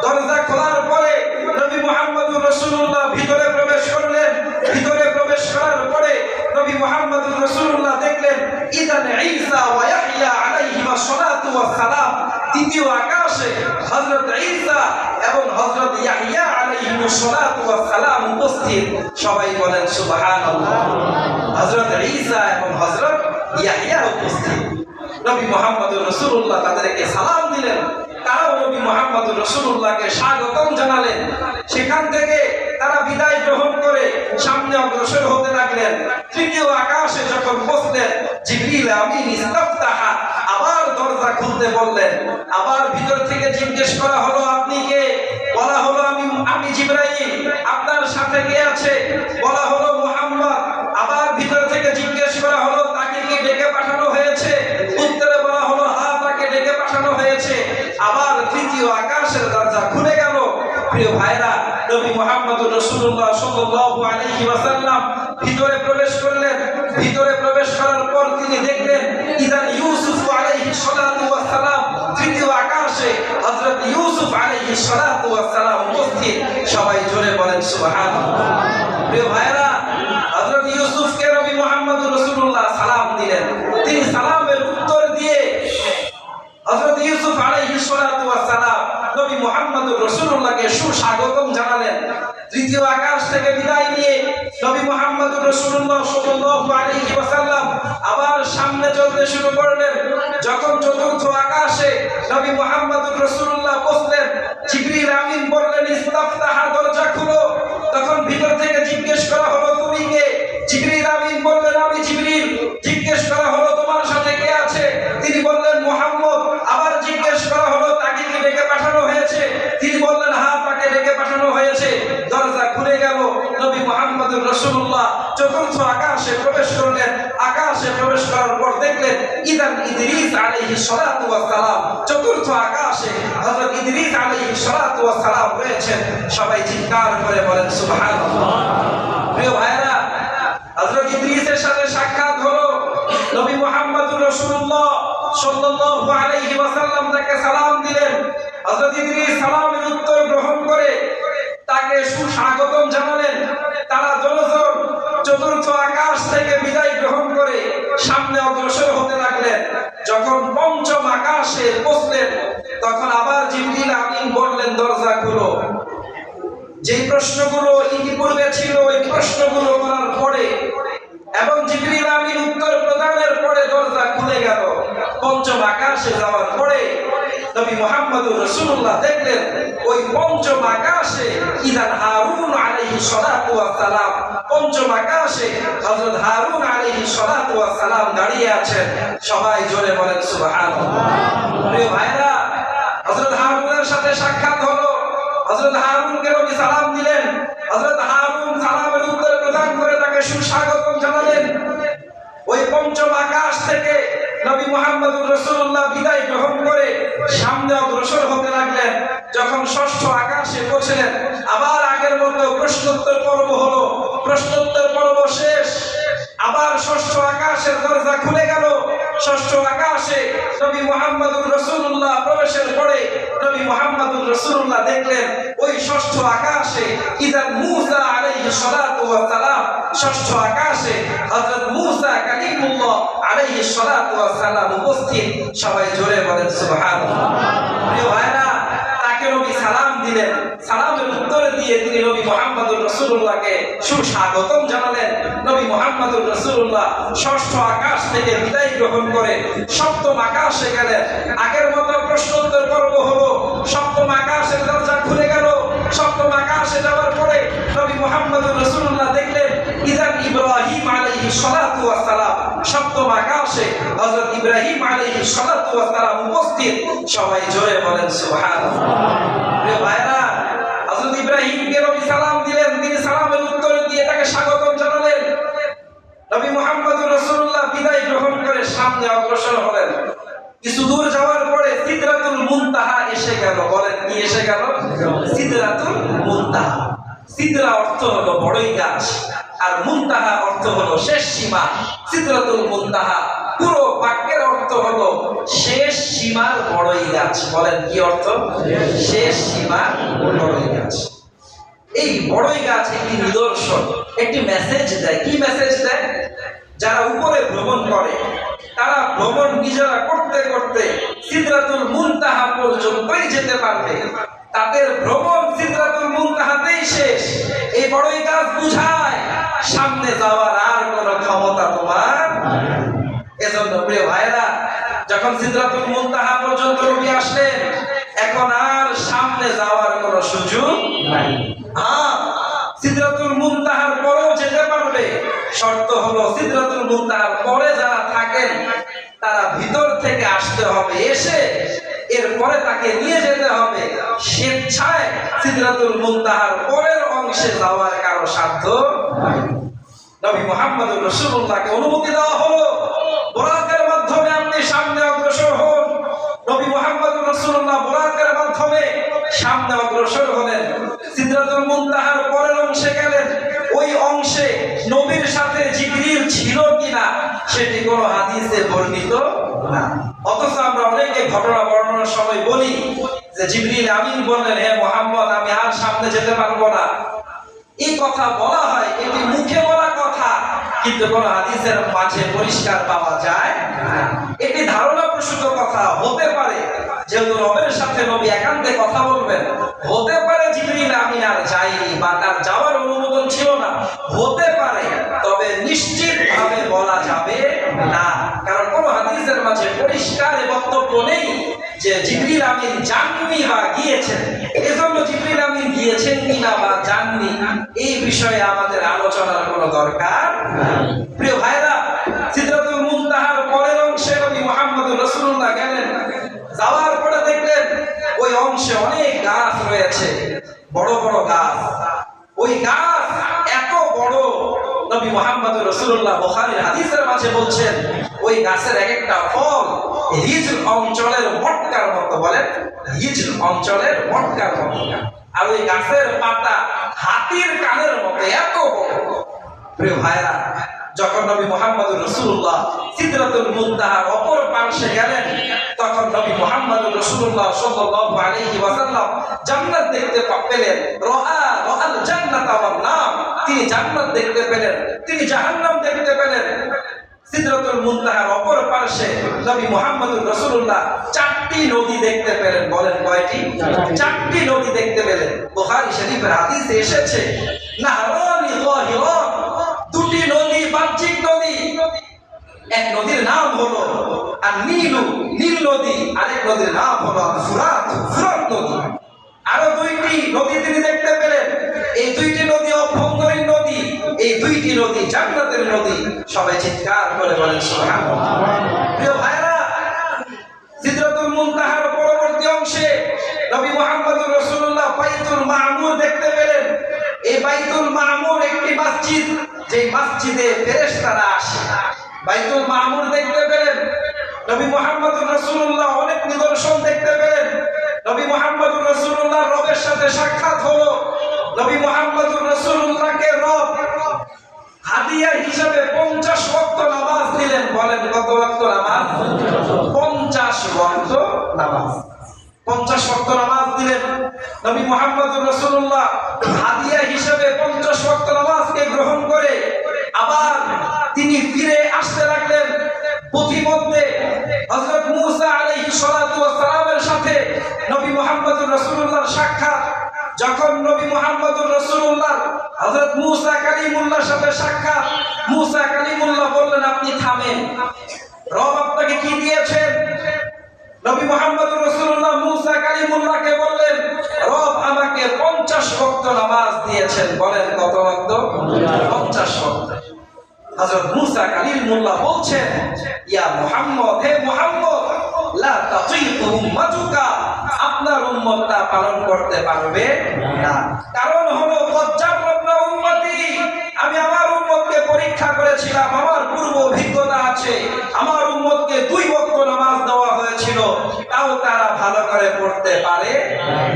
দরজা খোলার পরে নবী মুহাম্মদুর রাসূলুল্লাহ ভিতরে প্রবেশ করলেন। ভিতরে প্রবেশ করার পরে নবী মুহাম্মদুর রাসূলুল্লাহ দেখলেন ইদান ঈসা ওয়া ইয়াহইয়া আলাইহিমা সালাতু ওয়াস সালাম। তৃতীয় আকাশে হযরত ঈসা এবং হযরত ইয়াহইয়া আলাইহিমুস সালাতু ওয়াস সালাম উপস্থিত। সবাই বলেন সুবহানাল্লাহ। হযরত ঈসা এবং হযরত ইয়াহইয়া উপস্থিত। নবী মুহাম্মদুর রাসূলুল্লাহ তাদেরকে সালাম দিলেন। তারাও নবী মুহাম্মদুর রাসূলুল্লাহকে স্বাগতম জানালেন। সেখান থেকে তারা বিদায় গ্রহণ করে সামনে অগ্রসর হতে লাগলেন। তৃতীয় আকাশে যখন পৌঁছলেন জিবরিল আমিন ইস্তাফতাহা, আবার দরজা খুলতে বললেন। আবার ভিতর থেকে জিজ্ঞেস করা হলো আপনি কে? বলা হলো আমি জিবরাইল। আপনার সাথে কে আছে? বলা হলো মুহাম্মদ। আবার ভিতর থেকে জিজ্ঞেস করা হলো তাকে কি ডেকে পাঠানো হয়েছে? উত্তরে বলা হলো হ্যাঁ, তাকে ডেকে পাঠানো হয়েছে। আবার তৃতীয় আকাশের দরজা খুলে গেল। প্রিয় ভাইরা, নবী মুহাম্মদুর রাসূলুল্লাহ সাল্লাল্লাহু আলাইহি ওয়াসাল্লাম ভিতরে প্রবেশ করলেন। ভিতরে প্রবেশ করার পর তিনি দেখলেন ইদান ইউসুফ আলাইহিস সালাতু ওয়াস সালাম। তৃতীয় আকাশে হযরত ইউসুফ আলাইহিস সালাতু ওয়াস সালাম উপস্থিত। সবাই জোরে বলেন সুবহানাল্লাহ। প্রিয় ভাইরা, হযরত ইউসুফকে নবী মুহাম্মদুর রাসূলুল্লাহ সালাম দিলেন। তিনি সালামের উত্তর দিয়ে হযরত ইউসুফ আলাইহিস সালাতু ওয়াস সালাম নবী মুহাম্মদুর রাসূলুল্লাহকে সুস্বাগতম জানালেন। তৃতীয় আকাশ থেকে বিদায় নিয়ে নবী মুহাম্মদুর রাসূলুল্লাহ সাল্লাল্লাহু আলাইহি ওয়াসাল্লাম আবার সামনে চলতে শুরু করলেন। যখন চতুর্থ আকাশে নবী মুহাম্মদুর রাসূলুল্লাহ পৌঁছলেন, জিবরিল আমিন বললেন ইস্তাফতাহা, দরজা খুলো। তখন ভিতর থেকে জিজ্ঞেস করা হলো তুমি কে? জিবরিল আমিন বললেন আমি জিবরিল। জিজ্ঞেস করা হলো তোমার সাথে কে আছে? তিনি বললেন মুহাম্মদ। আবার জিজ্ঞেস করা হলো তাকে কি ডেকে পাঠানো হয়েছে? তিনি বললেন হ্যাঁ, তাকে ডেকে পাঠানো হয়েছে। দরজা খুলে গেল। নবী মুহাম্মদুর রাসূলুল্লাহ চতুর্থ আকাশে প্রবেশ করলেন। আকাশে প্রবেশ করার পর দেখলেন ইদান ইদ্রিস আলাইহিস সালাতু ওয়াস সালাম। চতুর্থ আকাশে হযরত ইদ্রিস আলাইহিস সালাতু ওয়াস সালাম রয়েছেন। সবাই চিৎকার করে বলেন সুবহানাল্লাহ। প্রিয় ভাইরা, হযরত ইদ্রিসের সাথে সাক্ষাৎ হলো। নবী মুহাম্মদুর রাসূলুল্লাহ সাল্লাল্লাহু আলাইহি ওয়াসাল্লাম তাকে সালাম দিলেন। হযরত ইদ্রিস সালামের উত্তর গ্রহণ করে তাকে সুস্বাগতম জানালেন। তারা দুজন চতুর্থ আকাশ থেকে বিদায় গ্রহণ করে সামনে অগ্রসর হতে লাগলেন। যখন পঞ্চম আকাশে পৌঁছলেন তখন আবার জিবরিল আমিন বললেন দরজা খুলো। যে প্রশ্নগুলো ইতিপূর্বে ছিল ওই প্রশ্নগুলো করার পরে এবং জিবরিল আমিন উত্তর প্রদানের পরে দরজা খুলে গেল। পঞ্চম আকাশে যাওয়ার পরে নবী মুহাম্মদুর রাসূলুল্লাহ দেখলেন ওই পঞ্চম আকাশে ইদান হারুন আলাইহিস সালাতু ওয়াস সালাম। পঞ্চম আকাশে হযরত হারুন আলাইহিস সালাতু ওয়াস সালাম দাঁড়িয়ে আছেন। সবাই জোরে বলেন সুবহানাল্লাহ। প্রিয় ভাইরা, হযরত হারুনের সাথে সাক্ষাৎ হলো। হযরত হারুনকে নবী সালাম দিলেন। হযরত হারুন সালামের উত্তর প্রদান করে তাকে সুস্বাগতম জানালেন। ওই পঞ্চম আকাশ থেকে নবী মুহাম্মদুর রাসূলুল্লাহ বিদায় গ্রহণ করে সামনে অগ্রসর হতে লাগলেন। যখন ষষ্ঠ আকাশে পৌঁছলেন আবার আগের মতো প্রশ্নোত্তর পর্ব হলো। প্রশ্নোত্তর পর্ব শেষ। আবার ষষ্ঠ আকাশের দরজা খুলে গেল। ষষ্ঠ আকাশে নবী মুহাম্মদুর রাসূলুল্লাহ প্রবেশের পরে নবী মুহাম্মদুর রাসূলুল্লাহ দেখলেন ওই ষষ্ঠ আকাশে ইদান মূসা আলাইহিস সালাতু ওয়াস সালাম। ষষ্ঠ আকাশে হযরত মূসা কালিমুল্লাহ আলাইহিস সালাতু ওয়াস সালাম উপস্থিত। সবাই জোরে বলেন সুবহানাল্লাহ। প্রিয় ভাইরা, তাকে নবী সালাম দিলেন। সালামের উত্তর দিয়ে তিনি নবী মুহাম্মদুর রাসূলুল্লাহকে সুস্বাগতম জানালেন। নবী মুহাম্মদুর রাসূলুল্লাহ ষষ্ঠ আকাশ থেকে বিদায় গ্রহণ করে সপ্তম আকাশে গেলেন। আগের মতো প্রশ্নোত্তর পর্ব হলো। সপ্তম আকাশের দরজা খুলে গেল। সপ্তম আকাশে যাওয়ার পরে নবী মুহাম্মদুর রাসূলুল্লাহ দেখলেন ইদান ইব্রাহিম আলাইহিস সালাতু ওয়াস সালাম। সপ্তম আকাশে হযরত ইব্রাহিম আলাইহিস সালাতু ওয়াস সালাম উপস্থিত। সবাই জোরে বলেন সুবহানাল্লাহ। প্রিয় ভাইরা, হযরত ইব্রাহিমকে নবী সালাম দিলেন। তিনি সালামের উত্তর দিয়ে তাকে স্বাগতম জানালেন। নবী মুহাম্মদুর রাসূলুল্লাহ বিদায় গ্রহণ করে সামনে অগ্রসর হলেন। কিছু দূর যাওয়ার পরে সিদরাতুল মুনতাহা এসে গেল। বলেন কি এসে গেল? সিদরাতুল মুনতাহা। সিদরা অর্থ হলো বড়ই গাছ আর মুনতাহা অর্থ হলো শেষ সীমা। সিদরাতুল মুনতাহা পুরো বাক্যের অর্থ হলো শেষ সীমার বড়ই গাছ। বলেন কি অর্থ? শেষ সীমার বড়ই গাছ। এই বড়ই গাছ একটি নিদর্শন, একটি মেসেজ দেয়। কি মেসেজ দেয়? যারা উপরে ভ্রমণ করে তারা ভ্রমণ নিজেরা করতে করতে সিদরাতুল মুনতাহা পর্যন্তই যেতে পারবে। তাদের ভ্রমণ সিদরাতুল মুনতাহাতেই শেষ। এই বড়ই গাছ বুঝায় সামনে যাওয়ার আর কোনো ক্ষমতা তোমার। এজন্য প্রিয় ভাইরা, যখন সিদরাতুল মুনতাহা পর্যন্ত নবী আসলেন, এখন আর সামনে যাওয়ার কোনো সুযোগ নাই। সিদরাতুল মুনতাহার পরেও যেতে পারবে, শর্ত হলো সিদরাতুল মুনতাহার পরে যারা থাকেন তারা ভিতর থেকে আসতে হবে, এসে এরপরে তাকে নিয়ে যেতে হবে। স্বেচ্ছায় সিদরাতুল মুনতাহার পরের অংশে যাওয়ার কারো সাধ্য নাই। নবী মুহাম্মদুর রাসূলুল্লাহকে অনুমতি দেওয়া হলো, বুরাকের মাধ্যমে আপনি সামনে অগ্রসর হন। নবী মুহাম্মদুর রাসূলুল্লাহ বুরাকের মাধ্যমে সামনে অগ্রসর হলেন। সিদরাতুল মুনতাহার পরের অংশে গেলেন। ওই অংশে নবীর সাথে জিবরিল ছিল কিনা সেটি কোনো হাদিসে বর্ণিত না। অথচ আমরা অনেকে ঘটনা বর্ণনার সময় বলি যে জিবরিল আমিন বললেন, হে মুহাম্মদ আমি আর সামনে যেতে পারবো না। এই কথা বলা হয়, এটি মুখে বলা কথা, কিন্তু কোন হাদিসের মাঝে পরিষ্কার পাওয়া যায় না। এটি ধারণা প্রসূত কথা হতে পারে, যেহেতু রবের সাথে নবী একান্তে কথা বলবেন, হতে পারে জিবরিল আমিন আর যায়নি বা তার যাওয়ার অনুমোদন ছিল না, হতে পারে। তবে নিশ্চিত ভাবে বলা যাবে না, কারণ কোন হাদিসের মাঝে পরিষ্কার বক্তব্য নেই যে জিবরিল আমিন যাননি বা গিয়েছেন। এজন্য জিবরিল আমিন গিয়েছেন কিনা বা যাননি এই বিষয়ে আমাদের আলোচনার কোনো দরকার নাই। প্রিয় ভাইরা, সিদরাতুল মুনতাহার পরের অংশে নবী মুহাম্মদুর রাসূলুল্লাহ গেলেন। যাওয়ার পরে দেখলেন ওই অংশে অনেক গাছ রয়েছে, বড় বড় গাছ। ওই গাছ এত বড়, নবী মুহাম্মদুর রাসূলুল্লাহ বুখারীর হাদিসের মাঝে বলছেন ওই গাছের এক একটা ফল হিজল অঞ্চলের মটকার মতো। বলেন হিজল অঞ্চলের মটকার মতো। আর ওই গাছের পাতা হাতির কানের মতো এত বড়। প্রিয় ভাইরা, যখন নবী মুহাম্মদুর রাসূলুল্লাহ সিদরাতুল মুনতাহার অপর পার্শ্বে গেলেন, তখন নবী মুহাম্মদুর রাসূলুল্লাহ সাল্লাল্লাহু আলাইহি ওয়াসাল্লাম জান্নাত দেখতে পেলেন। রাআল জান্নাতা ওয়ান নার, তিনি জান্নাত দেখতে পেলেন, তিনি জাহান্নাম দেখতে পেলেন। সিদরাতুল মুনতাহার অপর পার্শ্বে নবী মুহাম্মদুর রাসূলুল্লাহ চারটি নদী দেখতে পেলেন। বলেন কয়টি? চারটি নদী দেখতে পেলেন। বুখারী শরীফের হাদিসে এসেছে নাহরানি যাহিরান, দুটি নদী, বাহ্যিক নদী। এক নদীর নাম হলো আর নীলু, নীল নদী, আরেক নদীর নাম হলো ফুরাত, ফুরাত নদী। আরো দুইটি নদী তিনি দেখতে পেলেন। এই দুইটি নদী অভ্যন্তরীণ নদী, এই দুইটি নদী জান্নাতের নদী। সবাই চিৎকার করে বলেন সুবহানাল্লাহ। প্রিয় ভাইরা, সিদরাতুল মুনতাহার পরবর্তী অংশে নবী মুহাম্মদুর রাসূলুল্লাহ বাইতুল মামুর দেখতে পেলেন। এই বাইতুল মামুর একটি মসজিদ, যে মসজিদে ফেরেশতারা আসে। বাইতুল মামুর দেখতে পেলেন। নবী মুহাম্মদুর রাসূলুল্লাহ অনেক নিদর্শন দেখতে পেলেন। নবী মুহাম্মদুর রাসূলুল্লাহ রবের সাথে সাক্ষাৎ হলো। নবী মুহাম্মদুর রাসূলুল্লাহকে রব হাদিয়া হিসেবে 50 ওয়াক্ত নামাজ দিলেন। বলেন কত ওয়াক্ত নামাজ? 50 ওয়াক্ত নামাজ। 50 ওয়াক্ত নামাজ দিলেন। নবী মুহাম্মদুর রাসূলুল্লাহ হাদিয়া হিসেবে 50 ওয়াক্ত নামাজকে গ্রহণ করে আবার তিনি ফিরে আসতে লাগলেন। পথিমধ্যে হযরত মূসা আলাইহিস সালাতু ওয়াস সালামের সাথে নবী মুহাম্মদুর রাসূলুল্লাহর সাক্ষাৎ। যখন নবী মুহাম্মদুর রাসূলুল্লাহ হযরত মূসা কালিমুল্লাহর সাথে সাক্ষাৎ, মূসা কালিমুল্লাহ বললেন আপনি থামেন, রব আপনাকে কি দিয়েছেন? নবী মুহাম্মদুর রাসূলুল্লাহ মূসা কালিমুল্লাহকে বললেন রব আমাকে 50 ওয়াক্ত নামাজ দিয়েছেন। বলেন কত ওয়াক্ত? 50 ওয়াক্ত। হযরত মূসা কালিমুল্লাহ বলছেন ইয়া মুহাম্মদ, হে মুহাম্মদ, লা তাতিকু উম্মাতুকা, আপনার উম্মতটা পালন করতে পারবে না। কারণ হলো কজ্জাবনা উম্মতি, আমি আমার উম্মতকে পরীক্ষা করেছিলাম, আমার পূর্ব অভিজ্ঞতা আছে। আমার উম্মতকে 2 ওয়াক্ত নামাজ দেওয়া হয়েছিল, তাও তারা ভালো করে পড়তে পারে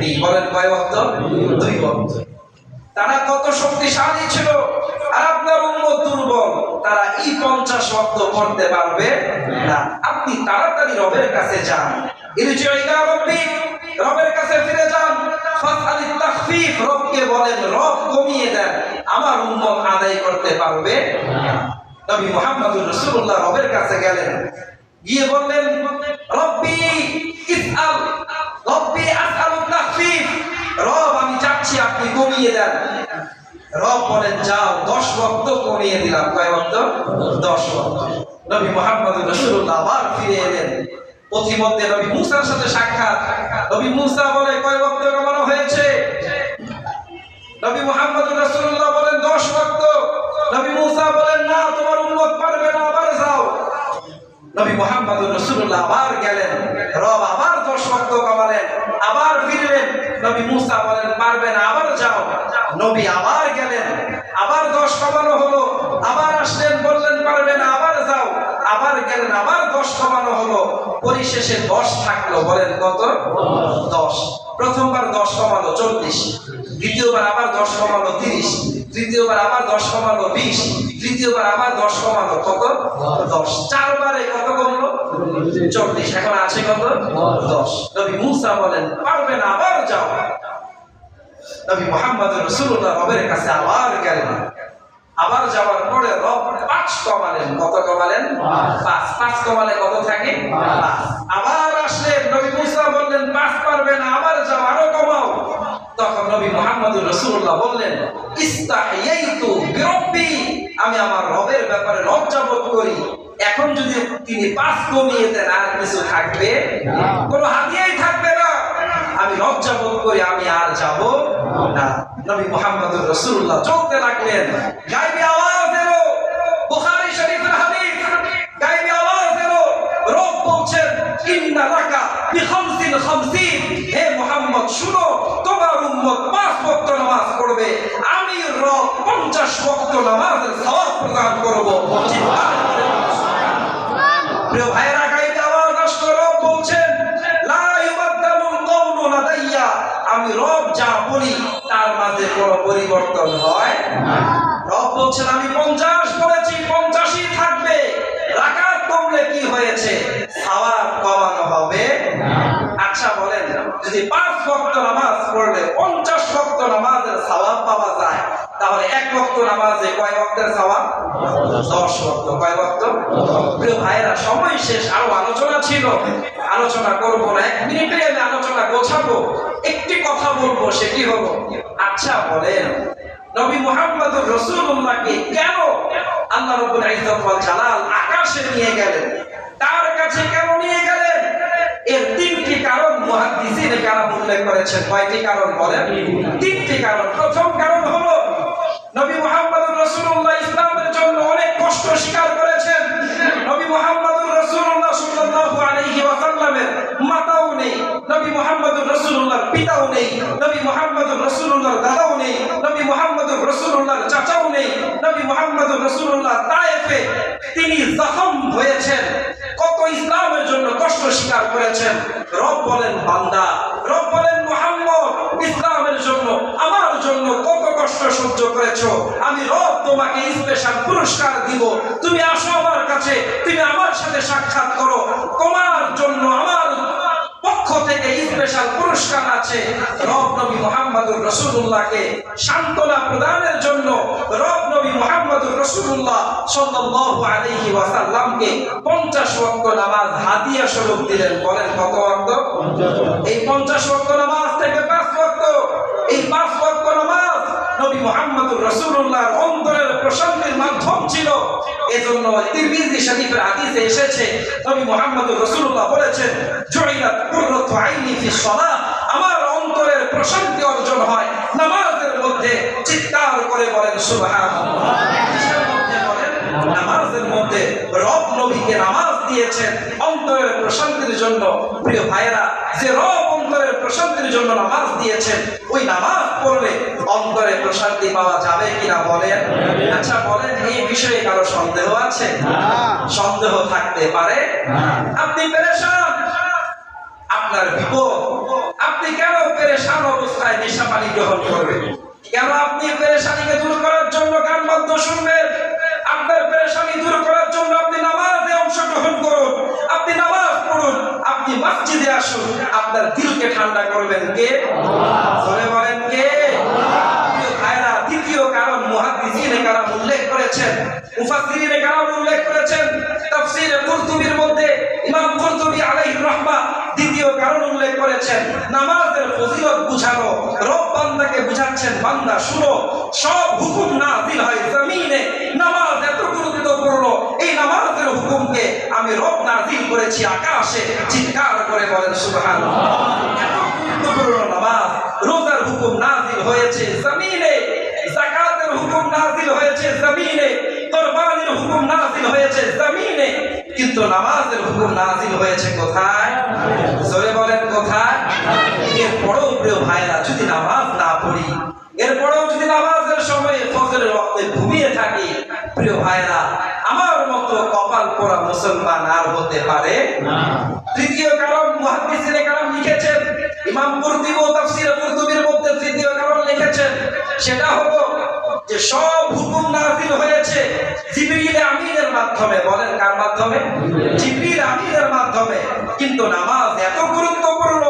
নি। বলেন কয় ওয়াক্ত? 2 ওয়াক্ত। তারা কত শক্তিশালী ছিল আর আপনার উম্মত দুর্বল, তারা এই 50 ওয়াক্ত পড়তে পারবে না। আপনি তাড়াতাড়ি রবের কাছে যান, ইরজিউ ইলা রাব্বিক, রবের কাছে ফিরে যান। ফাসআলিত তাখফিফ, রবকে বলেন রব কমিয়ে দেন, আমার উম্মত আদায় করতে পারবে না। নবী মুহাম্মদুর রাসূলুল্লাহ রবের কাছে গেলেন, গিয়ে বললেন রব্বি ইসআল, রব্বি আসআলুত তাখফিফ, রব আমি চাচ্ছি আপনি কমিয়ে দেন। রব বলেন যাও 10 ওয়াক্ত কমিয়ে দিলাম। কয় ওয়াক্ত? 10 ওয়াক্ত। নবী মুহাম্মদুর রাসূলুল্লাহ আবার ফিরে এলেন। পথিমধ্যে নবী মুসার সাথে সাক্ষাৎ। নবী মুসা বলে কয় ওয়াক্ত কমানো হয়েছে? নবী মুহাম্মদুর রাসূলুল্লাহ বলেন 10 ওয়াক্ত। নবী মুসা বলেন না, তোমার উম্মত পারবে না, আবার যাও। নবী মুহাম্মদুর রাসূলুল্লাহ আবার গেলেন, রব আবার 10 ওয়াক্ত কমালেন, আবার ফিরলেন। নবী মুসা বলেন পারবে না, আবার যাও। নবী আবার গেলেন, আবার 10 কমানো হলো, আবার আসলেন, বললেন পারবে না, আবার যাও। আবার গেলেন, আবার 10 কমানো হলো, পরিশেষে 10 থাকলো। বলেন কত? 10। প্রথমবার 10 কমালো 40, দ্বিতীয়বার আবার 10 কমালো 30, তৃতীয়বার আবার 10 কমালো 20, তৃতীয়বার আবার 10 কমালো কত? 10। 4 বারে কত কমলো? 40। এখন আছে কত? 10। নবী মুসা বলেন পারবে না, আবার যাও। নবী মুহাম্মদুর রাসূলুল্লাহ রবের কাছে আবার গেলেন। আবার যাওয়ার পরে রব 5 কমালেন। কত কমালেন? 5। 5 কমালে কত থাকে? 5। আবার আসলেন, নবী মুসা বললেন 5 পারবে না, আবার যাও, আরো কমাও। তখন নবী মুহাম্মদুর রাসূলুল্লাহ বললেন ইস্তাহিয়াইতু বিরব্বি, আমি আমার রবের ব্যাপারে লজ্জা বোধ করি। এখন যদি তিনি 5 কমিয়ে দেন আর কিছু থাকবে না, কোনো হাদিয়াই থাকবে না। আমি লজ্জা বোধ করি, আমি আর যাব না। নবী মুহাম্মদুর রাসূলুল্লাহ চলতে লাগলেন। গায়বী আওয়াজ এলো, বুখারী শরীফের হাদিস, গায়বী আওয়াজ এলো, রব বলছেন ইন্না লাকা বিখামসিন খামসিন, হে মুহাম্মদ শুনো, তোমার উম্মত 5 ওয়াক্ত নামাজ পড়বে, আমি রব 50 ওয়াক্ত নামাজের সওয়াব প্রদান করব। প্রিয় ভাইরা, গায়বী আওয়াজ আসলো, রব বলছেন লা ইউবাদদালুল কওলু লাদাইয়া, আমি রব যা বলি তার মাঝে কোনো পরিবর্তন হয় না। রব বলছেন আমি 50 বলেছি, 50ই থাকবে। রাকাত কমলে কি হয়েছে? সওয়াব কমানো হবে না। আচ্ছা বলেন, যদি 5 ওয়াক্ত নামাজ পড়লে 50 ওয়াক্ত নামাজের সওয়াব পাওয়া যায়, তাহলে 1 ওয়াক্ত নামাজে কয় ওয়াক্তের সওয়াব? 10 ওয়াক্ত। কয় ওয়াক্ত? প্রিয় ভাইরা, সময় শেষ, আরো আলোচনা ছিল, আলোচনা করব না। 1 মিনিটে আমি আলোচনা গোছাবো। একটি কথা বলবো, সেটি হলো আচ্ছা বলেন নবী মুহাম্মদুর রাসূলুল্লাহকে কেন আল্লাহ রাব্বুল ইজ্জত ওয়াল জালাল আকাশে নিয়ে গেলেন? তার কাছে কেন নিয়ে গেলেন? এর 3টি কারণ মুহাদ্দিসিনে কেরাম উল্লেখ করেছেন। কয়টি কারণ বলেন? 3টি কারণ। প্রথম কারণ হলো নবী মুহাম্মদুর রাসূলুল্লাহ ইসলামের জন্য অনেক কষ্ট স্বীকার করেছেন। নবী মুহাম্মদুর রাসূলুল্লাহ সাল্লাল্লাহু আলাইহি ওয়াসাল্লামের মাতাও নেই, নবী মুহাম্মদুর রাসূলুল্লাহর পিতাও নেই, নবী মুহাম্মদুর রাসূলুল্লাহর দাদাও নেই, নবী মুহাম্মদুর রাসূলুল্লাহর চাচাও নেই। নবী মুহাম্মদুর রাসূলুল্লাহ তায়েফে তিনি জখম হয়েছেন, কত ইসলামের জন্য কষ্ট স্বীকার করেছেন। রব বলেন বান্দা, রব বলেন মুহাম্মদ, ইসলামের জন্য আমার জন্য কত কষ্ট সহ্য করেছো, আমি রব তোমাকে স্পেশাল পুরস্কার দিব। তুমি আসো আমার কাছে, তুমি আমার সাথে সাক্ষাৎ করো, তোমার জন্য আমার পক্ষ থেকে স্পেশাল পুরস্কার আছে। রব নবী মুহাম্মদুর রাসূলুল্লাহকে সান্ত্বনা প্রদানের জন্য রব নবী মুহাম্মদুর রাসূলুল্লাহ সাল্লাল্লাহু আলাইহি ওয়াসাল্লামকে 50 ওয়াক্ত নামাজ হাদিয়া স্বরূপ দিলেন। বলেন কত ওয়াক্ত? এই 50 ওয়াক্ত নামাজ থেকে 5 ওয়াক্ত, এই 5 ওয়াক্ত নামাজ নবী মুহাম্মদুর রাসূলুল্লাহর অন্তরের প্রশান্তির মাধ্যম ছিল। এজন্য তিরমিজি শরীফের হাদিসে এসেছে, নবী মুহাম্মদুর রাসূলুল্লাহ বলেছেন জুইলাত কুররাতু আইনি ফিস সালাহ, আমার অন্তরের প্রশান্তি অর্জন হয় নামাজের মধ্যে। চিৎকার করে বলেন সুবহানাল্লাহ। কিসের মধ্যে বলেন? নামাজের মধ্যে। রব নবীকে নামাজ দিয়েছেন অন্তরের প্রশান্তির জন্য। প্রিয় ভাইয়েরা, যে রব অন্তরের প্রশান্তির জন্য নামাজ দিয়েছেন, ওই নামাজ পড়লে অন্তরে প্রশান্তি পাওয়া যাবে কিনা বলেন? আচ্ছা বলেন, এই বিষয়ে কারো সন্দেহ আছে? সন্দেহ থাকতে পারে? আপনি পেরেশান, আপনার বিপদ, আপনি কেন পেরেশান অবস্থায় নেশা পানি গ্রহণ করবেন? কেন আপনি পেরেশানিকে দূর করার জন্য গান বাদ্য শুনবেন? আপনার পেরেশানি দূর করার জন্য আপনি নামাজে অংশগ্রহণ করুন, আপনি নামাজ পড়ুন, আপনি মসজিদে আসুন। আপনার দিলকে ঠান্ডা করবেন কে? জোরে বলেন কে? প্রিয় ভাইরা, দ্বিতীয় কারণ মুহাদ্দিসিনে কেরাম উল্লেখ করেছেন, মুফাসসিরিনে কেরাম উল্লেখ করেছেন। তাফসীরে কুরতুবীর মধ্যে ইমাম কুরতুবী আলাইহির রাহমাহ দ্বিতীয় কারণ উল্লেখ করেছেন, নামাজের ফজিলত বুঝানো। রব বান্দাকে বুঝাচ্ছেন, বান্দা শুনো, সব হুকুম নাযিল হয় জমিনে, নামাজ এত গুরুত্বপূর্ণ, এই নামাজের হুকুমকে আমি রব নাযিল করেছি আকাশে। চিৎকার করে বলেন সুবহানাল্লাহ। এত গুরুত্বপূর্ণ নামাজ, রোজার হুকুম নাযিল হয়েছে জমিনে, যাকাতের হুকুম নাযিল হয়েছে জমিনে, কুরবানির হুকুম নাযিল হয়েছে জমিনে, কিন্তু নামাজের হুকুম নাযিল হয়েছে কোথায়? জোরে বলেন কোথায়? এরপরেও প্রিয় ভাইরা, যদি নামাজ না পড়ি, এরপরেও যদি নামাজের সময়ে ফজরের ওয়াক্তে ঘুমিয়ে থাকি, প্রিয় ভাইরা, আমার মতো কপাল পোড়া মুসলমান আর হতে পারে না। তৃতীয় কারণ মুহাদ্দিসিনে কেরাম লিখেছেন, ইমাম কুরতুবী তাফসীর কুরতুবীর মধ্যে তৃতীয় কারণ লিখেছেন, সেটা হলো যে সব হুকুম নাযিল হয়েছে জিবরিল আমিনের মাধ্যমে। বলেন কার মাধ্যমে? জিবরিল আমিনের মাধ্যমে। কিন্তু নামাজ এত গুরুত্বপূর্ণ,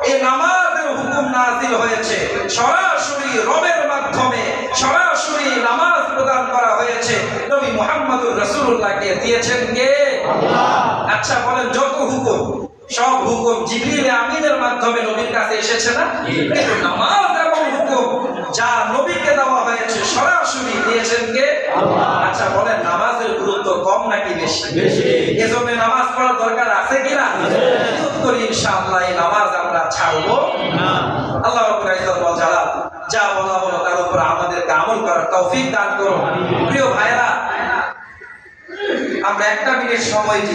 এই নামাজের হুকুম নাযিল হয়েছে সরাসরি রবের মাধ্যমে, সরাসরি নামাজ প্রদান করা হয়েছে নবী মুহাম্মদুর রাসূলুল্লাহকে দিয়েছেন কে? আল্লাহ। আচ্ছা বলেন, যত হুকুম, সব হুকুম জিবরিল আমিনের মাধ্যমে নবীর কাছে এসেছে না? কিন্তু নামাজ এবং হুকুম যা নবীকে দেওয়া হয়েছে সরাসরি দিয়েছেন কে? আল্লাহ। আচ্ছা বলেন, নামাজের গুরুত্ব কম নাকি বেশি? বেশি। এজন্য নামাজ পড়ার দরকার আছে কিনা? নিয়ত করি ইনশাআল্লাহ এই নামাজ আমরা ছাড়বো না। আল্লাহ রাব্বুল ইজ্জত ওয়াল জালাল যা বলা হলো তার উপর আমাদেরকে আমল করার তৌফিক দান করুন। প্রিয় ভাইরা, আমরা একটা মিনিট সময়